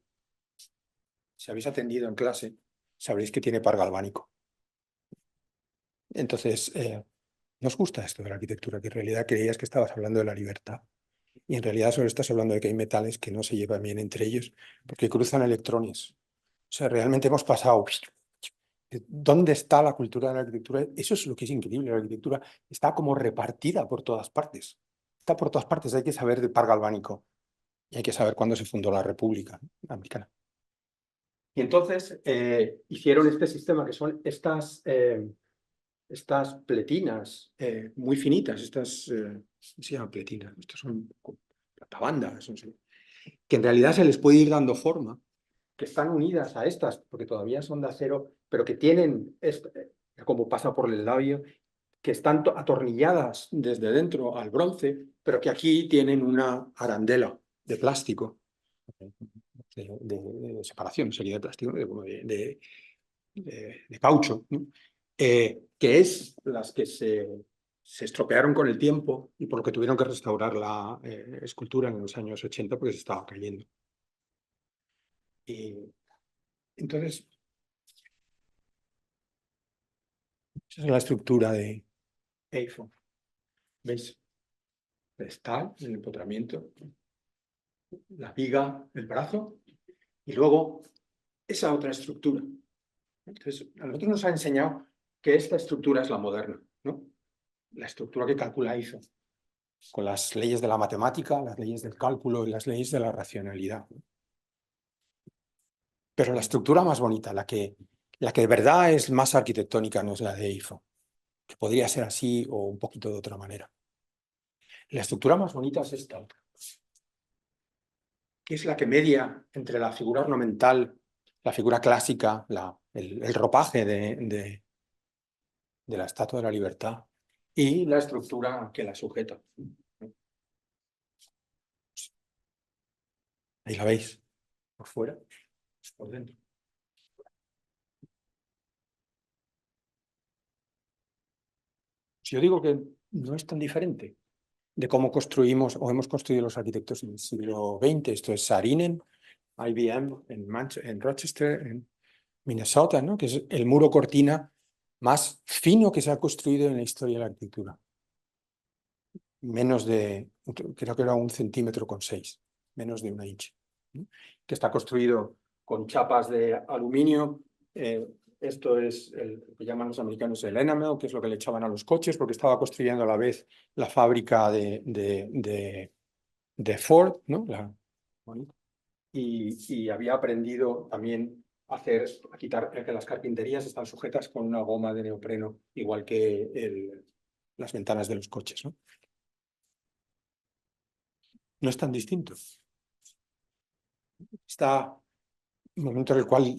Si habéis atendido en clase, sabréis que tiene par galvánico. Entonces, ¿no os gusta esto de la arquitectura? Que en realidad creías que estabas hablando de la libertad. Y en realidad solo estás hablando de que hay metales que no se llevan bien entre ellos porque cruzan electrones. O sea, realmente hemos pasado. ¿Dónde está la cultura de la arquitectura? Eso es lo que es increíble. La arquitectura está como repartida por todas partes. Está por todas partes. Hay que saber de par galvánico y hay que saber cuándo se fundó la República Americana. Y entonces hicieron este sistema que son estas pletinas muy finitas. Se llaman pletinas. Estas son platabandas, no sé, que en realidad se les puede ir dando forma, que están unidas a estas, porque todavía son de acero, pero que tienen, como pasa por el labio, que están atornilladas desde dentro al bronce, pero que aquí tienen una arandela de plástico, de separación, sería de plástico, de caucho, ¿no? Que es las que se estropearon con el tiempo y por lo que tuvieron que restaurar la escultura en los años 80 porque se estaba cayendo. Y entonces, esa es la estructura de Eiffel. ¿Veis? Pedestal, el empotramiento, la viga, el brazo, y luego esa otra estructura. Entonces, a nosotros nos ha enseñado que esta estructura es la moderna, ¿no? La estructura que calcula Eiffel, con las leyes de la matemática, las leyes del cálculo y las leyes de la racionalidad. Pero la estructura más bonita, la que de verdad es más arquitectónica, no es la de Eiffel, que podría ser así o un poquito de otra manera. La estructura más bonita es esta otra, que es la que media entre la figura ornamental la figura clásica, el ropaje de la Estatua de la Libertad y la estructura que la sujeta. Ahí la veis, por fuera, por dentro. Si yo digo que no es tan diferente de cómo construimos o hemos construido los arquitectos en el siglo XX, esto es Saarinen, IBM en Rochester, en Minnesota, ¿no? Que es el muro cortina más fino que se ha construido en la historia de la arquitectura. Menos de, creo que era 1,6 centímetros, menos de 1 inch, ¿no? Que está construido con chapas de aluminio. Esto es lo que llaman los americanos el enamel, que es lo que le echaban a los coches, porque estaba construyendo a la vez la fábrica de Ford, ¿no? Y había aprendido también a quitar, que las carpinterías están sujetas con una goma de neopreno, igual que las ventanas de los coches, ¿no? No es tan distinto. Está un momento en el cual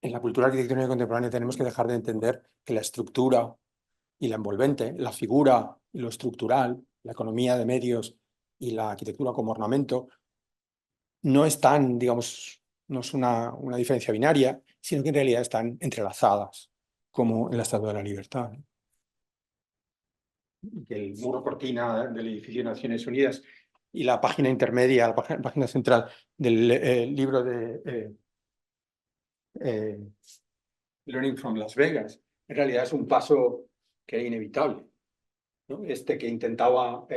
en la cultura arquitectónica contemporánea tenemos que dejar de entender que la estructura y la envolvente, la figura y lo estructural, la economía de medios y la arquitectura como ornamento no están, digamos, no es una diferencia binaria, sino que en realidad están entrelazadas, como en la Estatua de la Libertad, ¿no? Que el muro cortina del edificio de Naciones Unidas y la página intermedia, la página central del libro de Learning from Las Vegas, en realidad es un paso que era inevitable, ¿no? Este que intentaba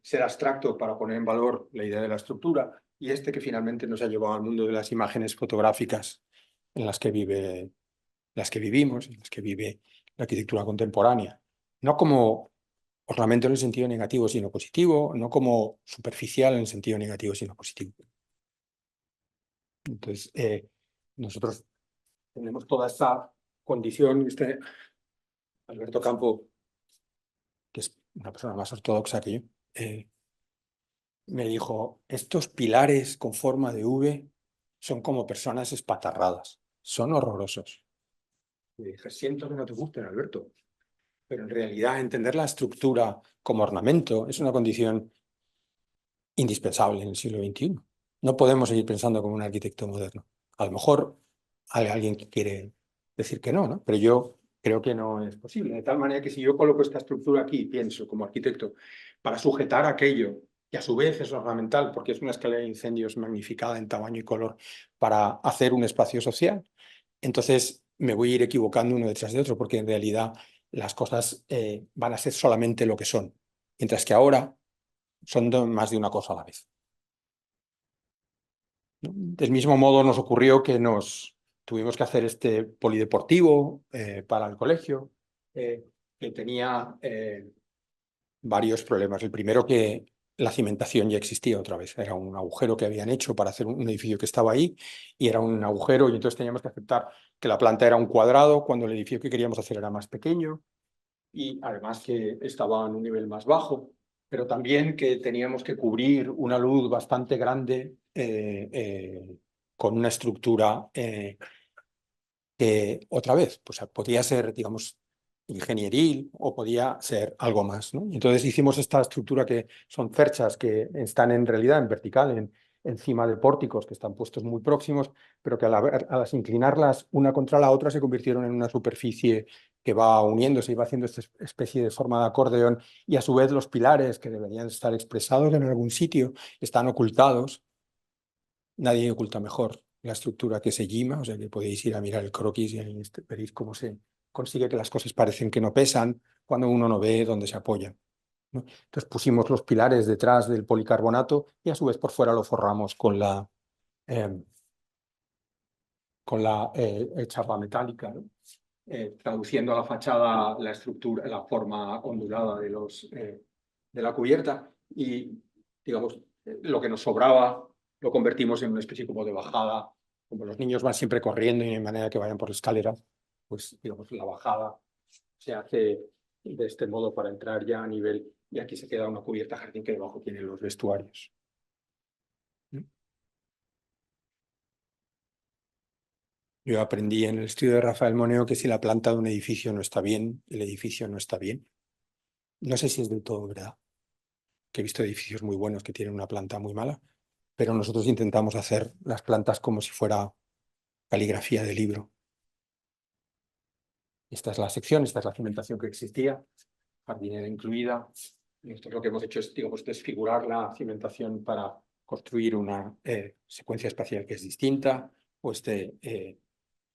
ser abstracto para poner en valor la idea de la estructura y este que finalmente nos ha llevado al mundo de las imágenes fotográficas en las que vivimos, en las que vive la arquitectura contemporánea. No como ornamento en el sentido negativo, sino positivo, no como superficial en el sentido negativo, sino positivo. Entonces, nosotros tenemos toda esta condición. Alberto Campo, que es una persona más ortodoxa que yo, me dijo, estos pilares con forma de V son como personas espatarradas, son horrorosos. Y dije, siento que no te gusten, Alberto, pero en realidad entender la estructura como ornamento es una condición indispensable en el siglo XXI. No podemos seguir pensando como un arquitecto moderno. A lo mejor hay alguien que quiere decir que no, ¿no? Pero yo creo que no es posible. De tal manera que si yo coloco esta estructura aquí, pienso como arquitecto, para sujetar aquello, que a su vez es ornamental, porque es una escalera de incendios magnificada en tamaño y color, para hacer un espacio social, entonces me voy a ir equivocando uno detrás de otro, porque en realidad las cosas van a ser solamente lo que son. Mientras que ahora son más de una cosa a la vez, ¿no? Del mismo modo nos ocurrió que nos tuvimos que hacer este polideportivo para el colegio, que tenía varios problemas. El primero, que la cimentación ya existía otra vez. Era un agujero que habían hecho para hacer un edificio que estaba ahí y era un agujero, y entonces teníamos que aceptar que la planta era un cuadrado cuando el edificio que queríamos hacer era más pequeño y además que estaba en un nivel más bajo, pero también que teníamos que cubrir una luz bastante grande con una estructura que otra vez pues, podía ser, digamos, ingenieril o podía ser algo más, ¿no? Entonces hicimos esta estructura que son cerchas que están en realidad en vertical, encima de pórticos que están puestos muy próximos, pero que a las inclinarlas una contra la otra se convirtieron en una superficie que va uniéndose y va haciendo esta especie de forma de acordeón, y a su vez los pilares que deberían estar expresados en algún sitio están ocultados. Nadie oculta mejor la estructura que se Yima, o sea que podéis ir a mirar el croquis y ahí veréis cómo se consigue que las cosas parecen que no pesan cuando uno no ve dónde se apoyan, ¿no? Entonces pusimos los pilares detrás del policarbonato y a su vez por fuera lo forramos con la chapa metálica, ¿no? Traduciendo a la fachada la estructura, la forma ondulada de la cubierta, y digamos, lo que nos sobraba lo convertimos en una especie como de bajada. Como los niños van siempre corriendo y no hay manera que vayan por la escalera, pues digamos la bajada se hace de este modo para entrar ya a nivel, y aquí se queda una cubierta jardín que debajo tiene los vestuarios. Yo aprendí en el estudio de Rafael Moneo que si la planta de un edificio no está bien, el edificio no está bien. No sé si es del todo verdad, que he visto edificios muy buenos que tienen una planta muy mala, pero nosotros intentamos hacer las plantas como si fuera caligrafía de libro. Esta es la sección, esta es la cimentación que existía, jardinera incluida. Y esto lo que hemos hecho es, digamos, desfigurar la cimentación para construir una secuencia espacial que es distinta, o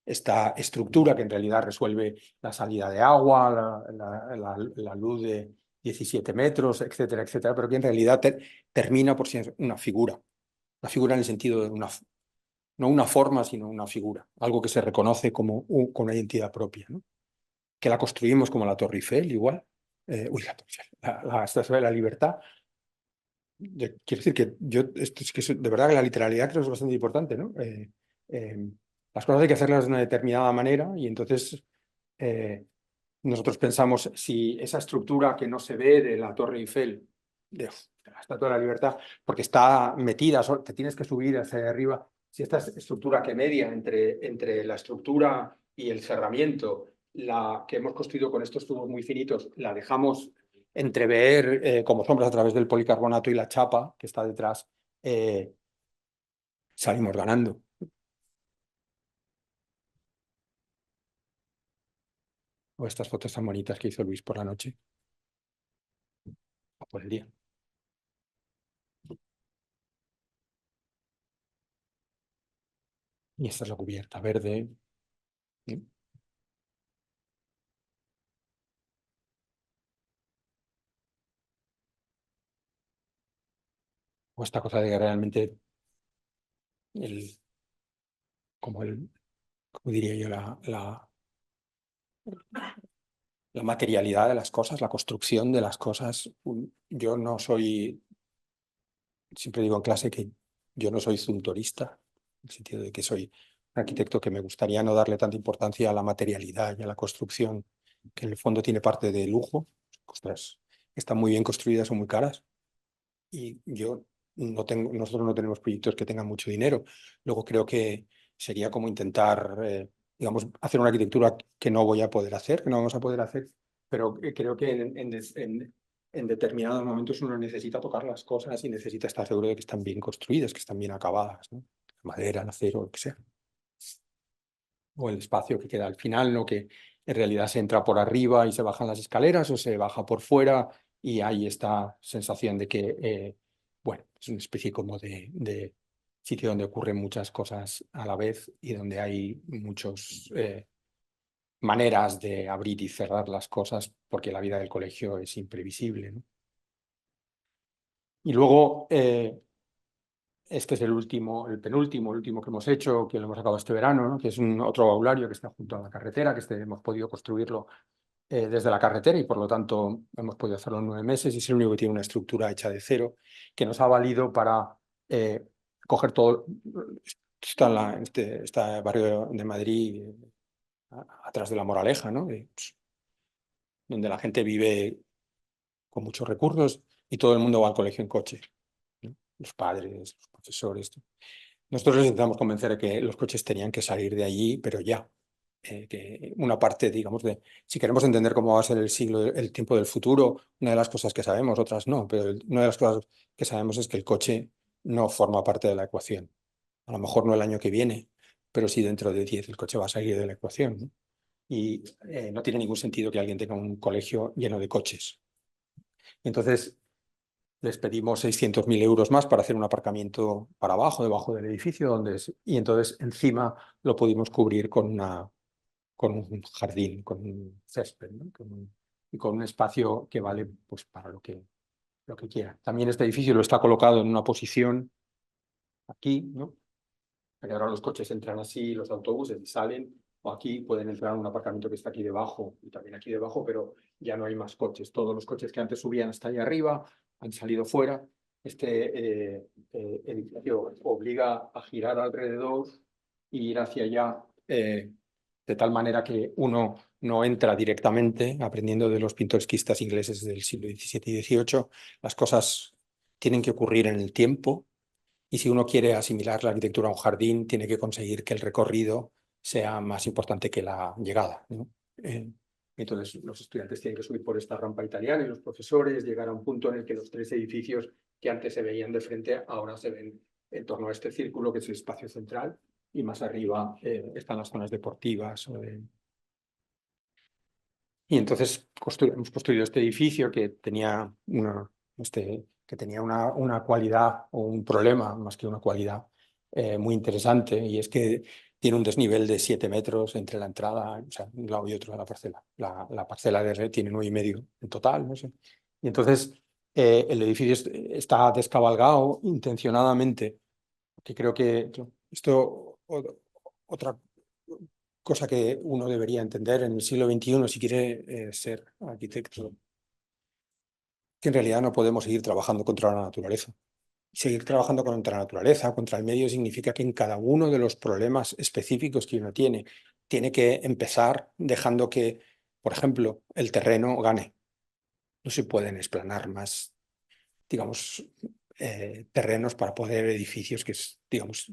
esta estructura que en realidad resuelve la salida de agua, la luz de 17 metros, etcétera, etcétera, pero que en realidad termina por ser una figura en el sentido de no una forma, sino una figura, algo que se reconoce como con una identidad propia, ¿no? Que la construimos como la Torre Eiffel, igual. La Torre Eiffel, la Estatua de la Libertad. Quiero decir que esto es que de verdad que la literalidad creo que es bastante importante, ¿no? Las cosas hay que hacerlas de una determinada manera y entonces nosotros pensamos si esa estructura que no se ve de la Torre Eiffel, de la Estatua de la Libertad, porque está metida, te tienes que subir hacia arriba, si esta estructura que media entre la estructura y el cerramiento, la que hemos construido con estos tubos muy finitos, la dejamos entrever como sombras a través del policarbonato y la chapa que está detrás, salimos ganando. O estas fotos tan bonitas que hizo Luis por la noche. O por el día. Y esta es la cubierta verde. ¿Sí? O esta cosa de realmente como diría yo, la materialidad de las cosas, la construcción de las cosas. Yo no soy, siempre digo en clase que yo no soy suntorista, en el sentido de que soy un arquitecto que me gustaría no darle tanta importancia a la materialidad y a la construcción, que en el fondo tiene parte de lujo. Cosas están muy bien construidas o muy caras. Y nosotros no tenemos proyectos que tengan mucho dinero. Luego creo que sería como intentar, digamos, hacer una arquitectura que no voy a poder hacer, que no vamos a poder hacer, pero creo que en determinados momentos uno necesita tocar las cosas y necesita estar seguro de que están bien construidas, que están bien acabadas, ¿no? La madera, el acero, lo que sea. O el espacio que queda al final, ¿no? Que en realidad se entra por arriba y se bajan las escaleras o se baja por fuera y hay esta sensación de que, bueno, es una especie como de sitio donde ocurren muchas cosas a la vez y donde hay muchas maneras de abrir y cerrar las cosas porque la vida del colegio es imprevisible, ¿no? Y luego, este es el último que hemos hecho, que lo hemos acabado este verano, ¿no? Que es otro aulario que está junto a la carretera, que hemos podido construirlo desde la carretera y por lo tanto hemos podido hacerlo en 9 meses y es el único que tiene una estructura hecha de cero que nos ha valido para coger todo. Está en este barrio de Madrid, atrás de La Moraleja, ¿no? Donde la gente vive con muchos recursos y todo el mundo va al colegio en coche, ¿no? Los padres, los profesores. Nosotros les intentamos convencer de que los coches tenían que salir de allí, pero ya. Que una parte, digamos, si queremos entender cómo va a ser el tiempo del futuro, una de las cosas que sabemos, otras no, pero una de las cosas que sabemos es que el coche no forma parte de la ecuación. A lo mejor no el año que viene, pero sí dentro de 10 el coche va a salir de la ecuación, ¿no? Y no tiene ningún sentido que alguien tenga un colegio lleno de coches. Entonces, les pedimos 600.000 euros más para hacer un aparcamiento para abajo, debajo del edificio, y entonces encima lo pudimos cubrir con un jardín, con un césped, ¿no? Y con un espacio que vale pues, para lo que quiera. También este edificio lo está colocado en una posición aquí, ¿no? Que ahora los coches entran así, los autobuses y salen, o aquí pueden entrar en un aparcamiento que está aquí debajo y también aquí debajo, pero ya no hay más coches. Todos los coches que antes subían hasta ahí arriba han salido fuera. Este edificio obliga a girar alrededor e ir hacia allá, de tal manera que uno no entra directamente, aprendiendo de los pintoresquistas ingleses del siglo XVII y XVIII. Las cosas tienen que ocurrir en el tiempo. Y si uno quiere asimilar la arquitectura a un jardín, tiene que conseguir que el recorrido sea más importante que la llegada, ¿no? Entonces los estudiantes tienen que subir por esta rampa italiana y los profesores llegar a un punto en el que los 3 edificios que antes se veían de frente ahora se ven en torno a este círculo que es el espacio central, y más arriba están las zonas deportivas. Y entonces hemos construido este edificio que tenía una cualidad o un problema, más que una cualidad, muy interesante, y es que tiene un desnivel de 7 metros entre la entrada, o sea, un lado y otro de la parcela. La parcela de red tiene 9,5 en total, no sé. Y entonces el edificio está descabalgado intencionadamente, que creo que esto, otra cosa que uno debería entender en el siglo XXI si quiere ser arquitecto, que en realidad no podemos seguir trabajando contra la naturaleza. Seguir trabajando contra la naturaleza, contra el medio, significa que en cada uno de los problemas específicos que uno tiene que empezar dejando que, por ejemplo, el terreno gane. No se pueden explanar más, digamos, terrenos para poder edificios que, digamos,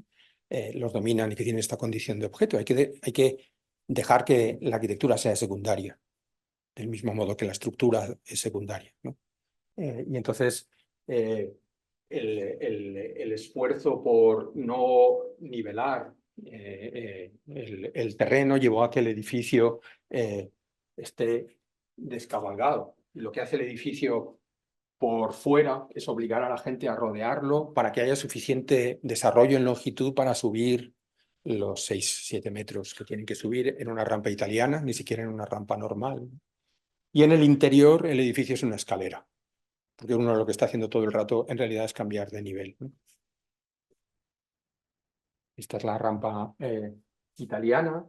los dominan y que tienen esta condición de objeto. Hay que dejar que la arquitectura sea secundaria, del mismo modo que la estructura es secundaria, ¿no? Y entonces el esfuerzo por no nivelar el terreno llevó a que el edificio esté descabalgado. Lo que hace el edificio por fuera es obligar a la gente a rodearlo para que haya suficiente desarrollo en longitud para subir los 6-7 metros que tienen que subir en una rampa italiana, ni siquiera en una rampa normal. Y en el interior el edificio es una escalera, porque uno lo que está haciendo todo el rato en realidad es cambiar de nivel, ¿no? Esta es la rampa italiana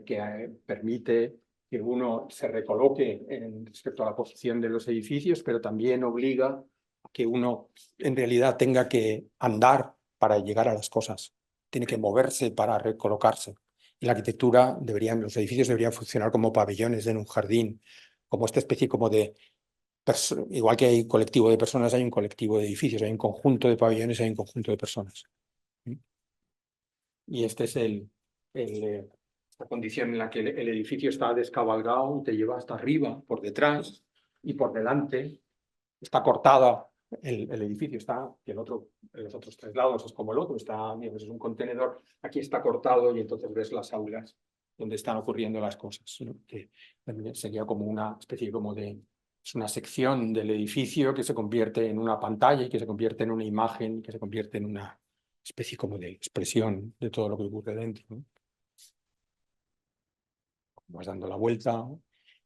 que permite que uno se recoloque respecto a la posición de los edificios, pero también obliga a que uno en realidad tenga que andar para llegar a las cosas, tiene que moverse para recolocarse. Y la arquitectura los edificios deberían funcionar como pabellones en un jardín, como esta especie como de, igual que hay colectivo de personas, hay un colectivo de edificios, hay un conjunto de pabellones, hay un conjunto de personas. Y este es la condición en la que el edificio está descabalgado, te lleva hasta arriba, por detrás y por delante. Está cortada el edificio, que en los otros 3 lados es como el otro, es un contenedor, aquí está cortado y entonces ves las aulas donde están ocurriendo las cosas, ¿no? Que sería como una especie es una sección del edificio que se convierte en una pantalla y que se convierte en una imagen, que se convierte en una especie como de expresión de todo lo que ocurre dentro, ¿no? Vas dando la vuelta.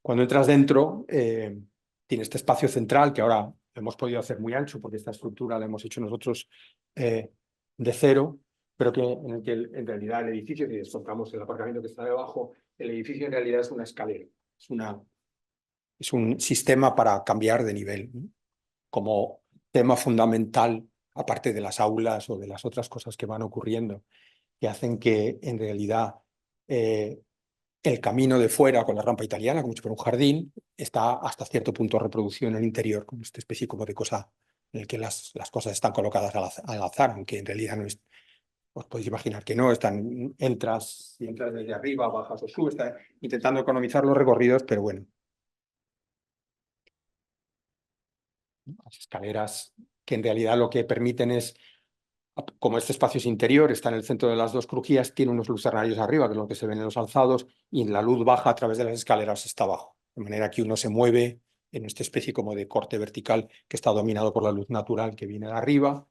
Cuando entras dentro, tiene este espacio central que ahora hemos podido hacer muy ancho porque esta estructura la hemos hecho nosotros de cero, pero en el que en realidad el edificio, si descontamos el aparcamiento que está debajo, el edificio en realidad es una escalera, es un sistema para cambiar de nivel, ¿no? Como tema fundamental, aparte de las aulas o de las otras cosas que van ocurriendo, que hacen que en realidad el camino de fuera con la rampa italiana, como si fuera un jardín, está hasta cierto punto reproducido en el interior, como esta especie como de cosa en el que las cosas están colocadas al azar, aunque en realidad no es. Os podéis imaginar que no, entras desde arriba, bajas o subes, está intentando economizar los recorridos, pero bueno. Las escaleras que en realidad lo que permiten es, como este espacio es interior, está en el centro de las 2 crujías, tiene unos lucernarios arriba, que es lo que se ven en los alzados, y la luz baja a través de las escaleras está abajo. De manera que uno se mueve en esta especie como de corte vertical que está dominado por la luz natural que viene de arriba,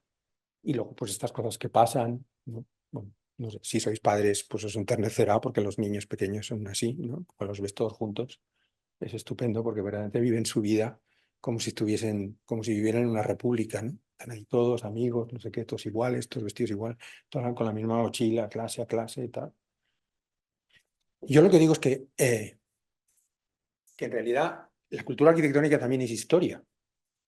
y luego pues estas cosas que pasan, ¿no? Bueno, no sé, si sois padres, pues os enternecerá porque los niños pequeños son así, ¿no? Cuando los ves todos juntos, es estupendo porque verdaderamente viven su vida como si vivieran en una república, ¿no? Están ahí todos amigos, no sé qué, todos iguales, todos vestidos igual, todos con la misma mochila, clase a clase y tal. Yo lo que digo es que en realidad la cultura arquitectónica también es historia,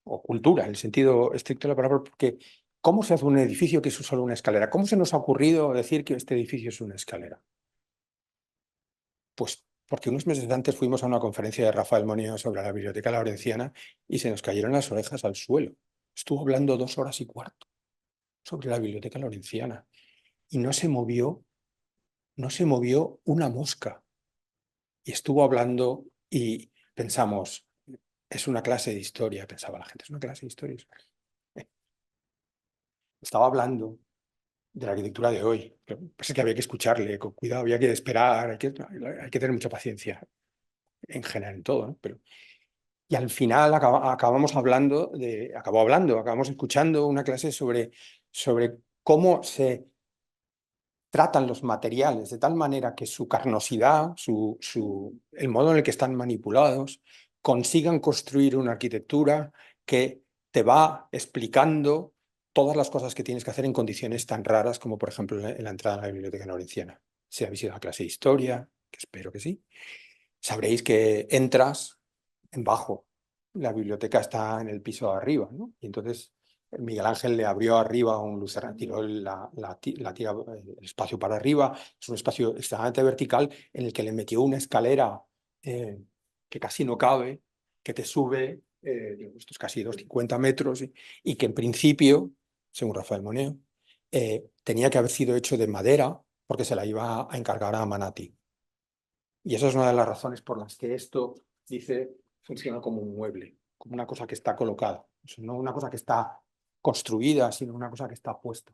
o cultura, en el sentido estricto de la palabra, porque ¿cómo se hace un edificio que es solo una escalera? ¿Cómo se nos ha ocurrido decir que este edificio es una escalera? Pues porque unos meses antes fuimos a una conferencia de Rafael Moneo sobre la Biblioteca Laurenciana y se nos cayeron las orejas al suelo. Estuvo hablando 2 horas y cuarto sobre la Biblioteca Laurenciana y no se movió no se movió una mosca. Y estuvo hablando y pensamos, es una clase de historia, pensaba la gente, es una clase de historia. Estaba hablando de la arquitectura de hoy. Lo que pasa es que había que escucharle con cuidado, había que esperar, hay que tener mucha paciencia en general en todo, ¿no? Y al final acabamos escuchando una clase sobre cómo se tratan los materiales de tal manera que su carnosidad, el modo en el que están manipulados, consigan construir una arquitectura que te va explicando todas las cosas que tienes que hacer en condiciones tan raras como, por ejemplo, en la entrada a la Biblioteca Norenciana. Si habéis ido a la clase de historia, que espero que sí, sabréis que entras en bajo. La biblioteca está en el piso de arriba, ¿no? Y entonces Miguel Ángel le abrió arriba un lucerna, tiró el espacio para arriba. Es un espacio extremadamente vertical en el que le metió una escalera que casi no cabe, que te sube estos casi 250 metros y que en principio, según Rafael Moneo, tenía que haber sido hecho de madera porque se la iba a encargar a Manati. Y esa es una de las razones por las que esto, dice, funciona como un mueble, como una cosa que está colocada. O sea, no una cosa que está construida, sino una cosa que está puesta.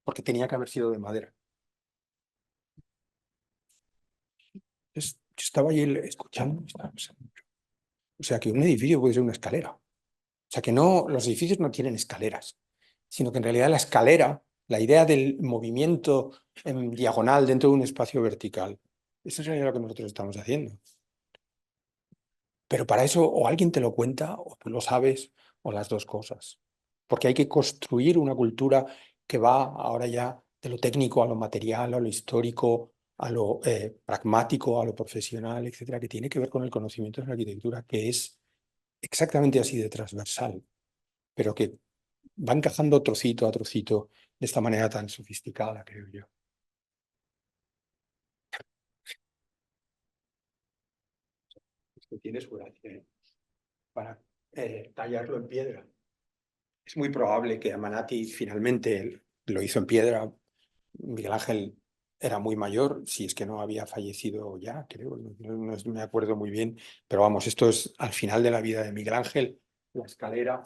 Porque tenía que haber sido de madera. Entonces, yo estaba ahí escuchando, estaba pensando, o sea, que un edificio puede ser una escalera. O sea, que no, los edificios no tienen escaleras, sino que en realidad la escalera, la idea del movimiento en diagonal dentro de un espacio vertical, eso es lo que nosotros estamos haciendo. Pero para eso o alguien te lo cuenta, o tú lo sabes, o las dos cosas. Porque hay que construir una cultura que va ahora ya de lo técnico a lo material, a lo histórico, a lo pragmático, a lo profesional, etcétera, que tiene que ver con el conocimiento de la arquitectura, que es exactamente así de transversal, pero que va encajando trocito a trocito de esta manera tan sofisticada, creo yo. Esto tiene su gracia, para tallarlo en piedra. Es muy probable que Amanati finalmente lo hizo en piedra. Miguel Ángel era muy mayor, si es que no había fallecido ya, creo, no me acuerdo muy bien, pero vamos, esto es al final de la vida de Miguel Ángel, la escalera,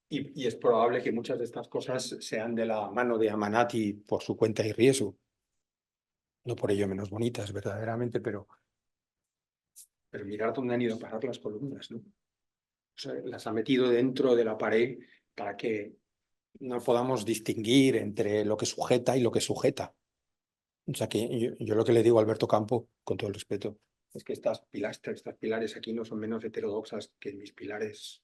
y es probable que muchas de estas cosas sean de la mano de Amanati por su cuenta y riesgo. No por ello menos bonitas, verdaderamente, pero mirar dónde han ido a parar las columnas, ¿no? O sea, las ha metido dentro de la pared para que no podamos distinguir entre lo que sujeta y lo que sujeta. O sea que yo lo que le digo a Alberto Campo, con todo el respeto, es que estas pilastras, estas pilares aquí no son menos heterodoxas que mis pilares.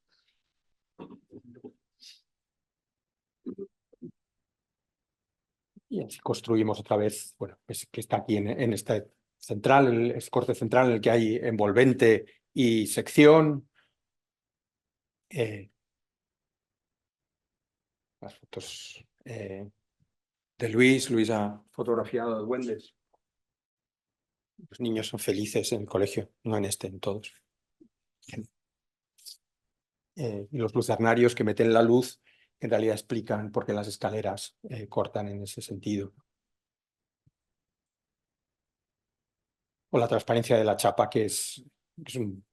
Y así construimos otra vez, bueno, pues que está aquí en este central, el corte central en el que hay envolvente y sección. Las fotos de Luis ha fotografiado de duendes. Los niños son felices en el colegio, no en este, en todos. Y los lucernarios que meten la luz en realidad explican por qué las escaleras cortan en ese sentido. O la transparencia de la chapa, que es un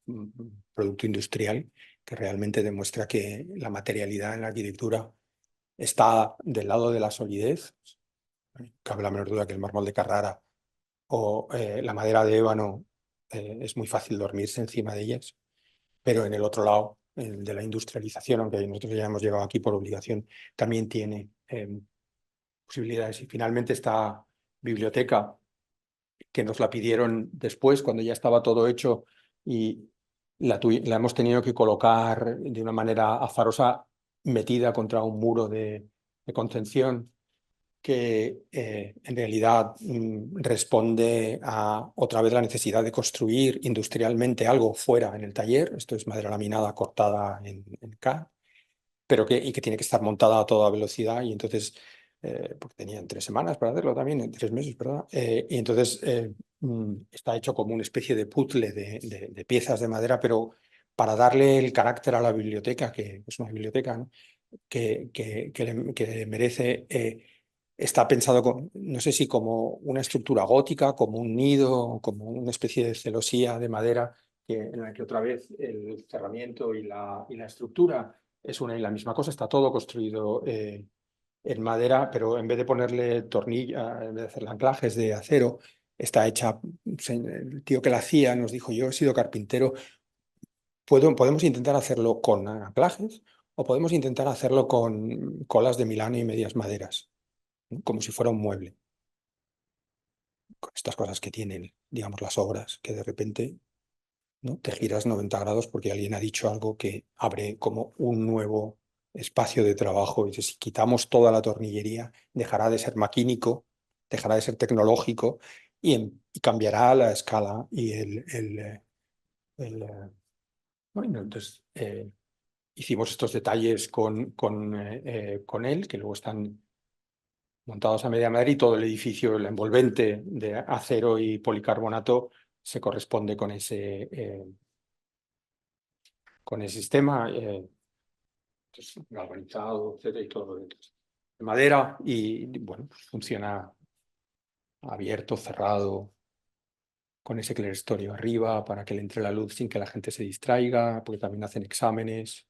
producto industrial que realmente demuestra que la materialidad en la arquitectura está del lado de la solidez. Cabe la menor duda que el mármol de Carrara o la madera de ébano es muy fácil dormirse encima de ellas, pero en el otro lado, el de la industrialización, aunque nosotros ya hemos llegado aquí por obligación, también tiene posibilidades. Y finalmente esta biblioteca, que nos la pidieron después, cuando ya estaba todo hecho, y la hemos tenido que colocar de una manera azarosa, metida contra un muro de contención, que en realidad responde a otra vez la necesidad de construir industrialmente algo fuera en el taller. Esto es madera laminada cortada en K, pero y que tiene que estar montada a toda velocidad, y entonces, porque tenían 3 semanas para hacerlo también, en 3 meses, ¿verdad? Y entonces está hecho como una especie de puzzle de piezas de madera, pero para darle el carácter a la biblioteca, que es una biblioteca, ¿no? que merece, está pensado, no sé si como una estructura gótica, como un nido, como una especie de celosía de madera, en la que otra vez el cerramiento y la estructura es una y la misma cosa. Está todo construido en madera, pero en vez de ponerle tornilla, en vez de hacerle anclajes de acero, está hecha. El tío que la hacía nos dijo: yo he sido carpintero, podemos intentar hacerlo con anclajes o podemos intentar hacerlo con colas de Milano y medias maderas, ¿no? Como si fuera un mueble. Con estas cosas que tienen, digamos, las obras, que de repente, ¿no?, te giras 90 grados porque alguien ha dicho algo que abre como un nuevo espacio de trabajo. Y si quitamos toda la tornillería, dejará de ser maquínico, dejará de ser tecnológico y cambiará la escala y bueno, entonces hicimos estos detalles con él, que luego están montados a media madera, y todo el edificio, el envolvente de acero y policarbonato, se corresponde con el sistema galvanizado, etcétera, y todo de madera, y bueno, pues funciona abierto, cerrado, con ese clerestorio arriba para que le entre la luz sin que la gente se distraiga, porque también hacen exámenes.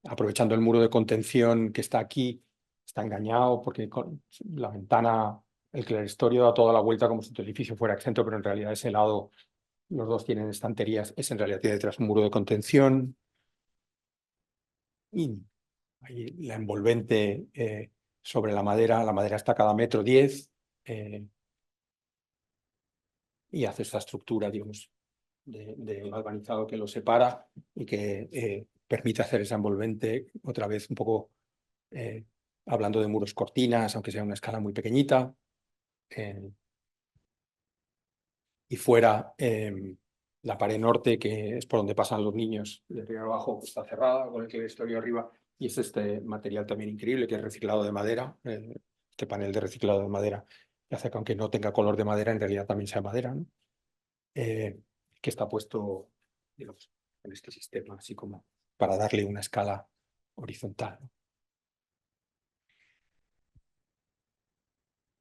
Aprovechando el muro de contención que está aquí, está engañado porque con la ventana, el clerestorio da toda la vuelta como si tu edificio fuera exento, pero en realidad ese lado, los dos tienen estanterías, ese en realidad tiene detrás un muro de contención. Y ahí la envolvente sobre la madera está cada 1,10 m, y hace esta estructura, digamos, de galvanizado que lo separa y que permite hacer esa envolvente, otra vez un poco hablando de muros cortinas, aunque sea una escala muy pequeñita. Y fuera, la pared norte, que es por donde pasan los niños de arriba abajo, está cerrada con el clerestorio arriba. Y es este material también increíble, que es reciclado de madera, este panel de reciclado de madera, que hace que, aunque no tenga color de madera, en realidad también sea madera, ¿no? Que está puesto, digamos, en este sistema, así como para darle una escala horizontal, ¿no?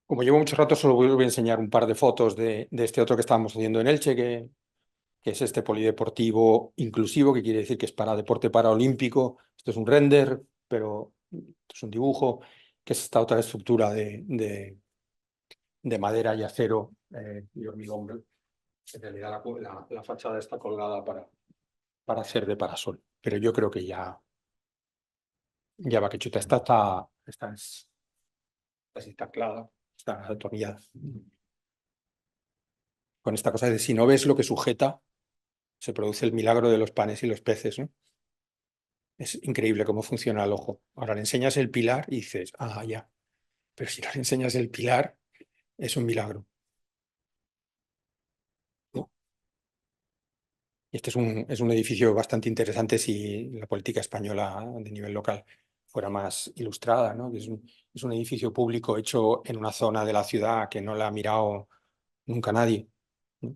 Como llevo mucho rato, solo voy a enseñar un par de fotos de este otro que estábamos haciendo en Elche, que es este polideportivo inclusivo, que quiere decir que es para deporte paraolímpico. Esto es un render, pero esto es un dibujo, que es esta otra estructura de madera y acero y hormigón. En realidad la fachada está colgada para hacer de parasol, pero yo creo que ya va que chuta. Esta está clara, está atornillada. Con esta cosa de si no ves lo que sujeta, se produce el milagro de los panes y los peces, ¿no? Es increíble cómo funciona el ojo. Ahora le enseñas el pilar y dices: ah, ya. Pero si no le enseñas el pilar, es un milagro, ¿no? Y este es un edificio bastante interesante si la política española de nivel local fuera más ilustrada, ¿no? Es un edificio público hecho en una zona de la ciudad que no la ha mirado nunca nadie, ¿no?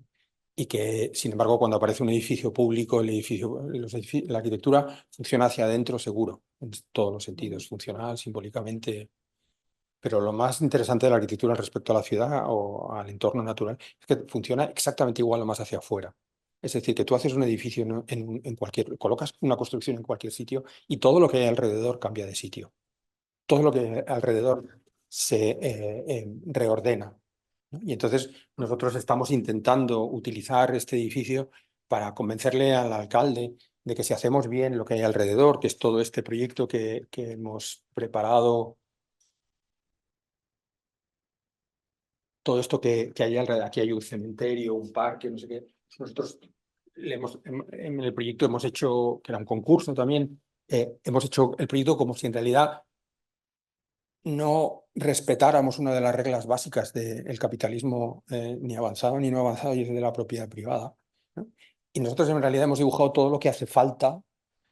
Y que, sin embargo, cuando aparece un edificio público, la arquitectura funciona hacia adentro seguro, en todos los sentidos, funcional, simbólicamente. Pero lo más interesante de la arquitectura respecto a la ciudad o al entorno natural es que funciona exactamente igual o más hacia afuera. Es decir, que tú haces un edificio colocas una construcción en cualquier sitio y todo lo que hay alrededor cambia de sitio. Todo lo que alrededor se reordena, ¿no? Y entonces nosotros estamos intentando utilizar este edificio para convencerle al alcalde de que si hacemos bien lo que hay alrededor, que es todo este proyecto que hemos preparado, todo esto que hay alrededor. Aquí hay un cementerio, un parque, no sé qué. Nosotros en el proyecto hemos hecho, que era un concurso también, hemos hecho el proyecto como si en realidad no respetáramos una de las reglas básicas del capitalismo, ni avanzado ni no avanzado, y es de la propiedad privada, ¿no? Y nosotros en realidad hemos dibujado todo lo que hace falta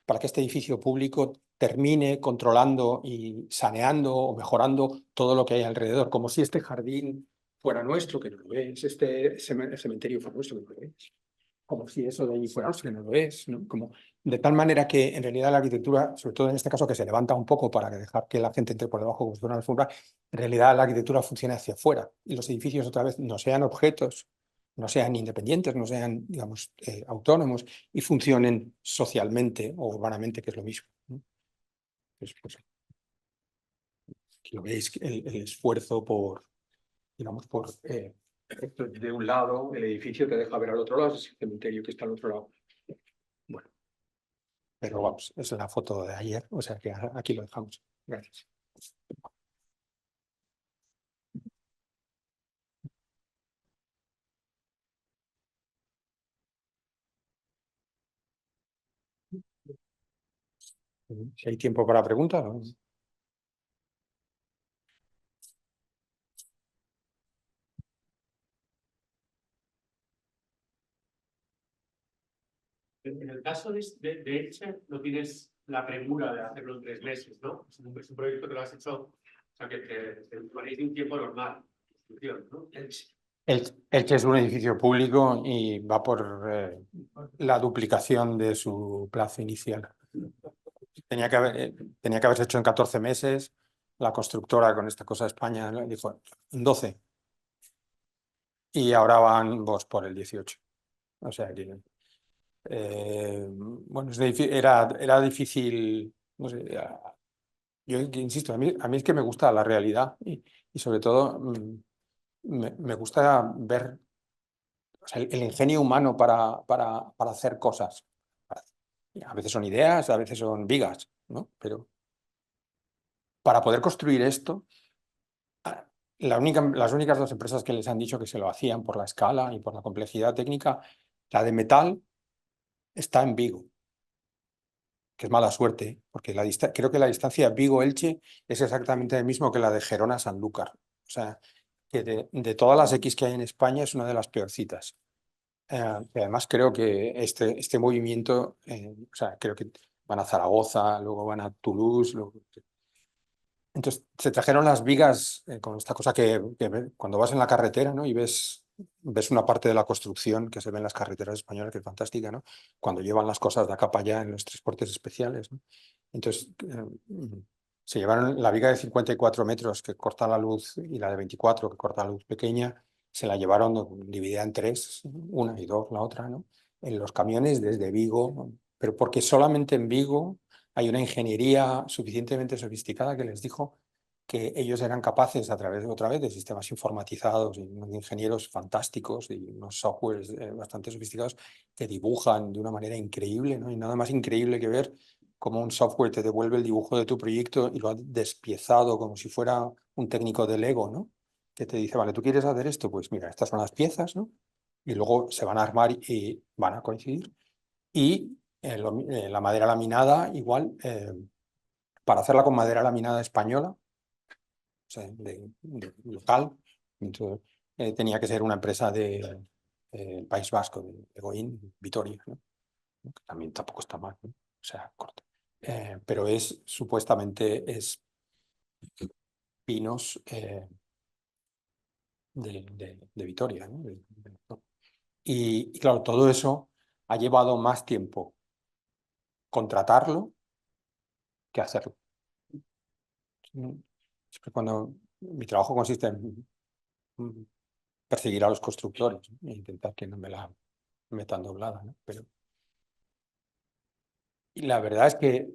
para que este edificio público termine controlando y saneando o mejorando todo lo que hay alrededor, como si este jardín fuera nuestro, que no lo es, este cementerio fuera nuestro, que no lo es, como si eso de allí fuera nuestro, que no lo es, ¿no? Como De tal manera que en realidad la arquitectura, sobre todo en este caso que se levanta un poco para dejar que la gente entre por debajo como si fuera una alfombra, en realidad la arquitectura funciona hacia afuera y los edificios otra vez no sean objetos, no sean independientes, no sean, digamos, autónomos y funcionen socialmente o urbanamente, que es lo mismo, ¿no? Pues, aquí lo veis, el esfuerzo por, digamos, por de un lado, el edificio te deja ver al otro lado, es el cementerio que está al otro lado. Bueno, pero vamos, es la foto de ayer, o sea que aquí lo dejamos. Gracias. Si hay tiempo para preguntas, ¿no? En el caso de Elche, no tienes la premura de hacerlo en 3 meses, ¿no? Es un proyecto que lo has hecho, o sea, que te ponéis de un tiempo normal, construcción, ¿no? Elche es un edificio público y va por la duplicación de su plazo inicial. Tenía que haberse hecho en 14 meses. La constructora con esta cosa de España dijo en 12. Y ahora van pues, por el 18. O sea que, bueno, era difícil, no sé, yo insisto, a mí es que me gusta la realidad y sobre todo me gusta ver, o sea, el ingenio humano para hacer cosas. A veces son ideas, a veces son vigas, ¿no? Pero para poder construir esto, las únicas dos empresas que les han dicho que se lo hacían por la escala y por la complejidad técnica, la de metal está en Vigo, que es mala suerte, porque creo que la distancia Vigo-Elche es exactamente el mismo que la de Gerona-Sanlúcar. O sea, que de todas las X que hay en España es una de las peorcitas. Y además creo que este movimiento, o sea, creo que van a Zaragoza, luego van a Toulouse. Entonces se trajeron las vigas con esta cosa que cuando vas en la carretera, ¿no? Y ves una parte de la construcción que se ve en las carreteras españolas, que es fantástica, ¿no? Cuando llevan las cosas de acá para allá en los transportes especiales, ¿no? Entonces se llevaron la viga de 54 metros que corta la luz y la de 24 que corta la luz pequeña, se la llevaron dividida en tres, una y dos, la otra, ¿no? En los camiones desde Vigo, ¿no? Pero porque solamente en Vigo hay una ingeniería suficientemente sofisticada que les dijo que ellos eran capaces, a través otra vez de sistemas informatizados y unos ingenieros fantásticos y unos softwares bastante sofisticados que dibujan de una manera increíble, ¿no? Y nada más increíble que ver cómo un software te devuelve el dibujo de tu proyecto y lo ha despiezado como si fuera un técnico de Lego, ¿no? Que te dice, vale, ¿tú quieres hacer esto? Pues mira, estas son las piezas, ¿no? Y luego se van a armar y van a coincidir. Y la madera laminada, igual, para hacerla con madera laminada española, o sea, de local, entonces, tenía que ser una empresa del País Vasco, de Goín, Vitoria, ¿no? Que también tampoco está mal, ¿no? O sea, corto. Pero supuestamente es pinos de Vitoria, ¿no? Y claro, todo eso ha llevado más tiempo contratarlo que hacerlo. Siempre cuando mi trabajo consiste en perseguir a los constructores, ¿no? E intentar que no me la metan doblada, ¿no? Y la verdad es que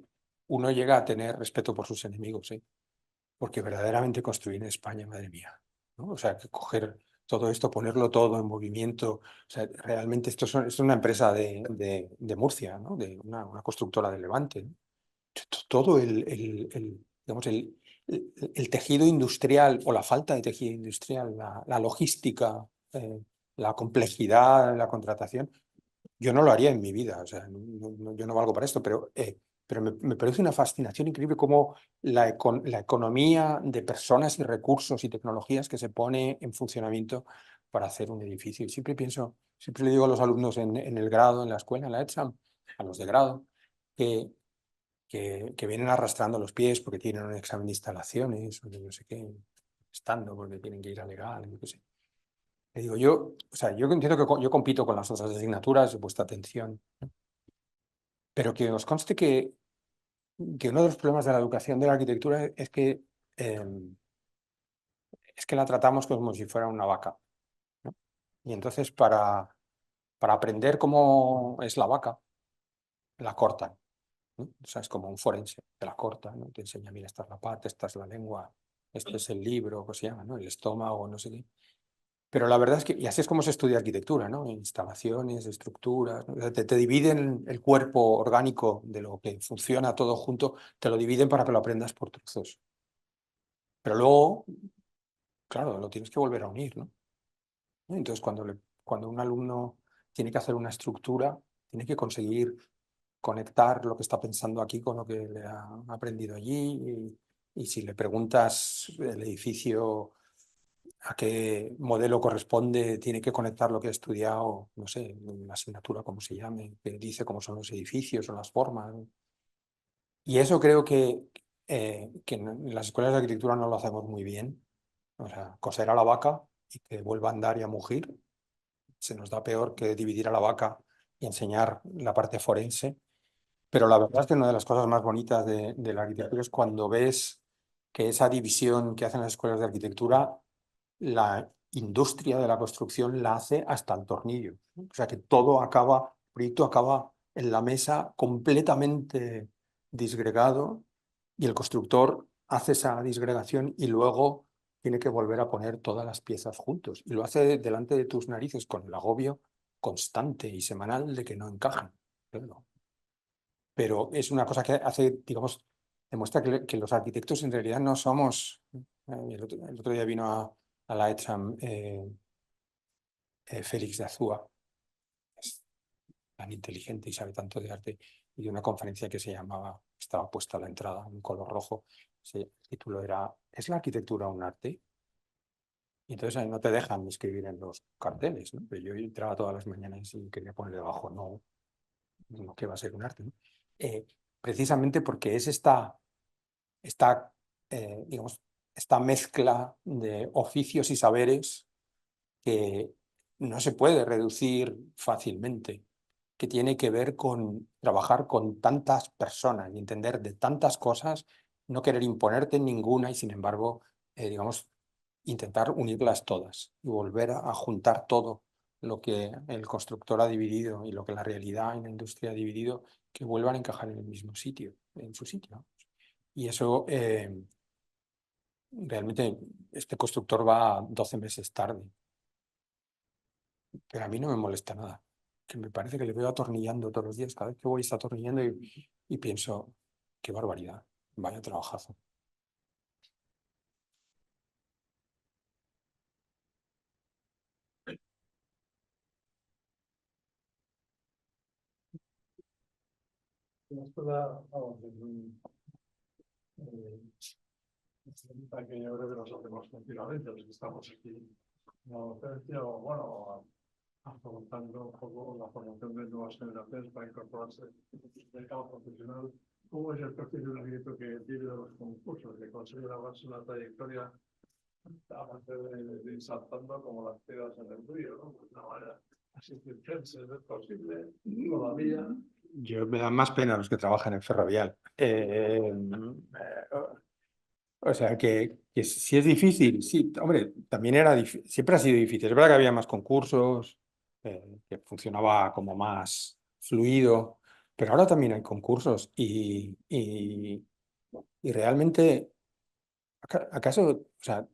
uno llega a tener respeto por sus enemigos, ¿eh? Porque verdaderamente construir en España, madre mía, ¿no? O sea, que coger todo esto, ponerlo todo en movimiento, o sea, realmente esto es una empresa de Murcia, ¿no? De una constructora de Levante, ¿no? Todo digamos, el tejido industrial o la falta de tejido industrial, la logística, la complejidad de la contratación, yo no lo haría en mi vida, o sea, yo no valgo para esto, pero me parece una fascinación increíble cómo la economía de personas y recursos y tecnologías que se pone en funcionamiento para hacer un edificio. Y siempre le digo a los alumnos en el grado, en la escuela, en la ETSAM, a los de grado, que que vienen arrastrando los pies porque tienen un examen de instalaciones o de no sé qué, estando porque tienen que ir a legal, yo qué sé. Le digo, o sea, yo entiendo que yo compito con las otras asignaturas, he puesto atención, Pero que os conste que uno de los problemas de la educación de la arquitectura es que la tratamos como si fuera una vaca, ¿no? Y entonces para aprender cómo es la vaca, la cortan, ¿no? O sea, es como un forense, te la corta, ¿no? Te enseña, mira, esta es la pata, esta es la lengua, este es el libro, ¿cómo se llama, ¿no? El estómago, no sé qué. Pero la verdad es que, y así es como se estudia arquitectura, ¿no? Instalaciones, estructuras, ¿no? O sea, te dividen el cuerpo orgánico de lo que funciona todo junto, te lo dividen para que lo aprendas por trozos. Pero luego, claro, lo tienes que volver a unir, ¿no? Entonces, cuando un alumno tiene que hacer una estructura, tiene que conseguir conectar lo que está pensando aquí con lo que le ha aprendido allí. Y si le preguntas el edificio a qué modelo corresponde, tiene que conectar lo que ha estudiado, no sé, en la asignatura, como se llame, que dice cómo son los edificios o las formas, ¿no? Y eso creo que en las escuelas de arquitectura no lo hacemos muy bien. O sea, coser a la vaca y que vuelva a andar y a mugir se nos da peor que dividir a la vaca y enseñar la parte forense. Pero la verdad es que una de las cosas más bonitas de la arquitectura es cuando ves que esa división que hacen las escuelas de arquitectura, la industria de la construcción la hace hasta el tornillo, ¿no? O sea que todo acaba, el proyecto acaba en la mesa completamente disgregado y el constructor hace esa disgregación y luego tiene que volver a poner todas las piezas juntos. Y lo hace delante de tus narices con el agobio constante y semanal de que no encajan. Pero es una cosa que hace, digamos, demuestra que los arquitectos en realidad no somos. El otro día vino a la ETSAM Félix de Azúa, es tan inteligente y sabe tanto de arte, y dio una conferencia que se llamaba, estaba puesta a la entrada en color rojo, el título era ¿Es la arquitectura un arte? Y entonces ahí no te dejan escribir en los carteles, ¿no? Pero yo entraba todas las mañanas y quería poner debajo, no que va a ser un arte, ¿no? Precisamente porque es digamos, esta mezcla de oficios y saberes que no se puede reducir fácilmente, que tiene que ver con trabajar con tantas personas y entender de tantas cosas, no querer imponerte en ninguna y sin embargo, digamos, intentar unirlas todas y volver a juntar todo lo que el constructor ha dividido y lo que la realidad y la industria ha dividido, que vuelvan a encajar en el mismo sitio, en su sitio. Y eso realmente este constructor va 12 meses tarde, pero a mí no me molesta nada, que me parece que le veo atornillando todos los días, cada vez que voy está atornillando y pienso, qué barbaridad, vaya trabajazo. Que yo creo que nos hacemos continuamente los que estamos aquí en la docencia o bueno, afrontando un poco la formación de nuevas generaciones para incorporarse al mercado profesional. ¿Cómo es el perfil de un arquitecto que vive de los concursos, que consigue labrarse una trayectoria aparte de saltando como las piedras en el río, ¿no? De una manera así circense, ¿no es posible todavía? Yo me dan más pena los que trabajan en Ferrovial. O sea, que si es difícil, sí, hombre, también era difícil, siempre ha sido difícil. Es verdad que había más concursos, que funcionaba como más fluido, pero ahora también hay concursos y realmente, ¿acaso, o sea,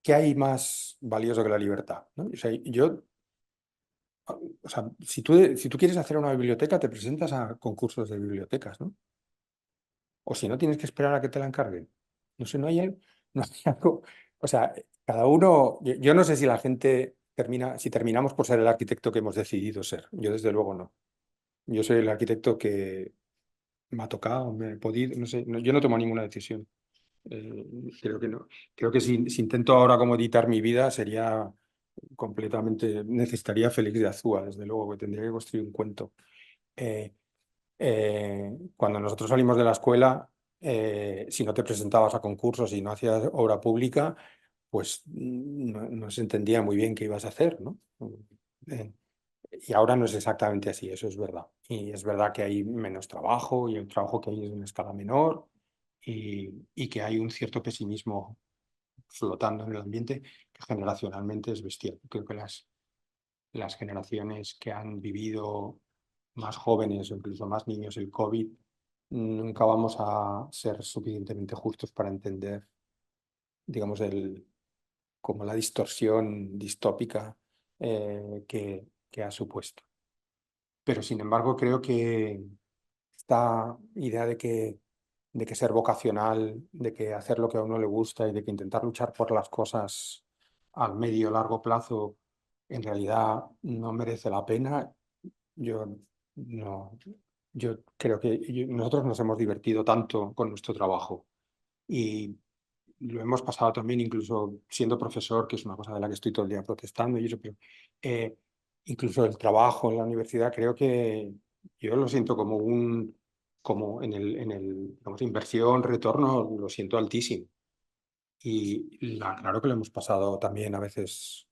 qué hay más valioso que la libertad, ¿no? O sea, o sea, si tú quieres hacer una biblioteca, te presentas a concursos de bibliotecas, ¿no? O si no, tienes que esperar a que te la encarguen. No sé, no hay algo. O sea, cada uno. Yo no sé si la gente si terminamos por ser el arquitecto que hemos decidido ser. Yo, desde luego, no. Yo soy el arquitecto que me ha tocado, me he podido, no sé, yo no tomo ninguna decisión. Creo que no. Creo que si intento ahora como editar mi vida, sería completamente. Necesitaría a Félix de Azúa, desde luego, que tendría que construir un cuento. Eh, Cuando nosotros salimos de la escuela, si no te presentabas a concursos y no hacías obra pública, pues no se entendía muy bien qué ibas a hacer, ¿no? Eh, Y ahora no es exactamente así, eso es verdad. Y es verdad que hay menos trabajo y el trabajo que hay es de una escala menor y que hay un cierto pesimismo flotando en el ambiente que generacionalmente es bestial. Creo que las generaciones que han vivido más jóvenes o incluso más niños el COVID, nunca vamos a ser suficientemente justos para entender, digamos, como la distorsión distópica que ha supuesto. Pero sin embargo, creo que esta idea de que ser vocacional, de que hacer lo que a uno le gusta y de que intentar luchar por las cosas al medio o largo plazo en realidad no merece la pena, yo no, yo creo que nosotros nos hemos divertido tanto con nuestro trabajo y lo hemos pasado también incluso siendo profesor, que es una cosa de la que estoy todo el día protestando y eso, pero eh, incluso el trabajo en la universidad creo que yo lo siento como en el digamos, inversión, retorno, lo siento altísimo. Y claro que lo hemos pasado también a veces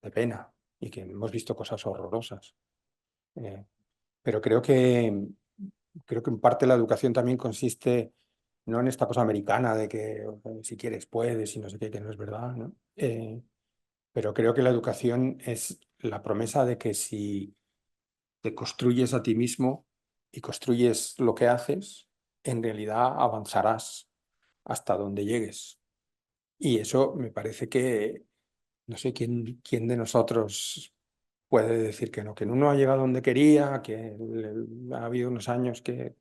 de pena y que hemos visto cosas horrorosas. Eh, pero creo que en parte la educación también consiste no en esta cosa americana de que si quieres puedes y no sé qué, que no es verdad, ¿no? Pero creo que la educación es la promesa de que si te construyes a ti mismo y construyes lo que haces, en realidad avanzarás hasta donde llegues. Y eso me parece que no sé quién de nosotros puede decir que no ha llegado donde quería, que ha habido unos años que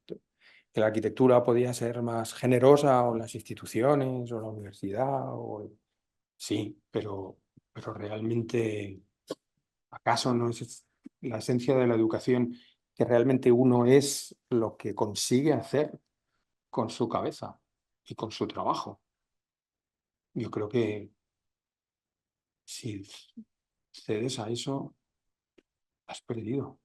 la arquitectura podía ser más generosa, o las instituciones, o la universidad, sí, pero realmente, ¿acaso no es la esencia de la educación que realmente uno es lo que consigue hacer con su cabeza y con su trabajo? Yo creo que si cedes a eso, has perdido.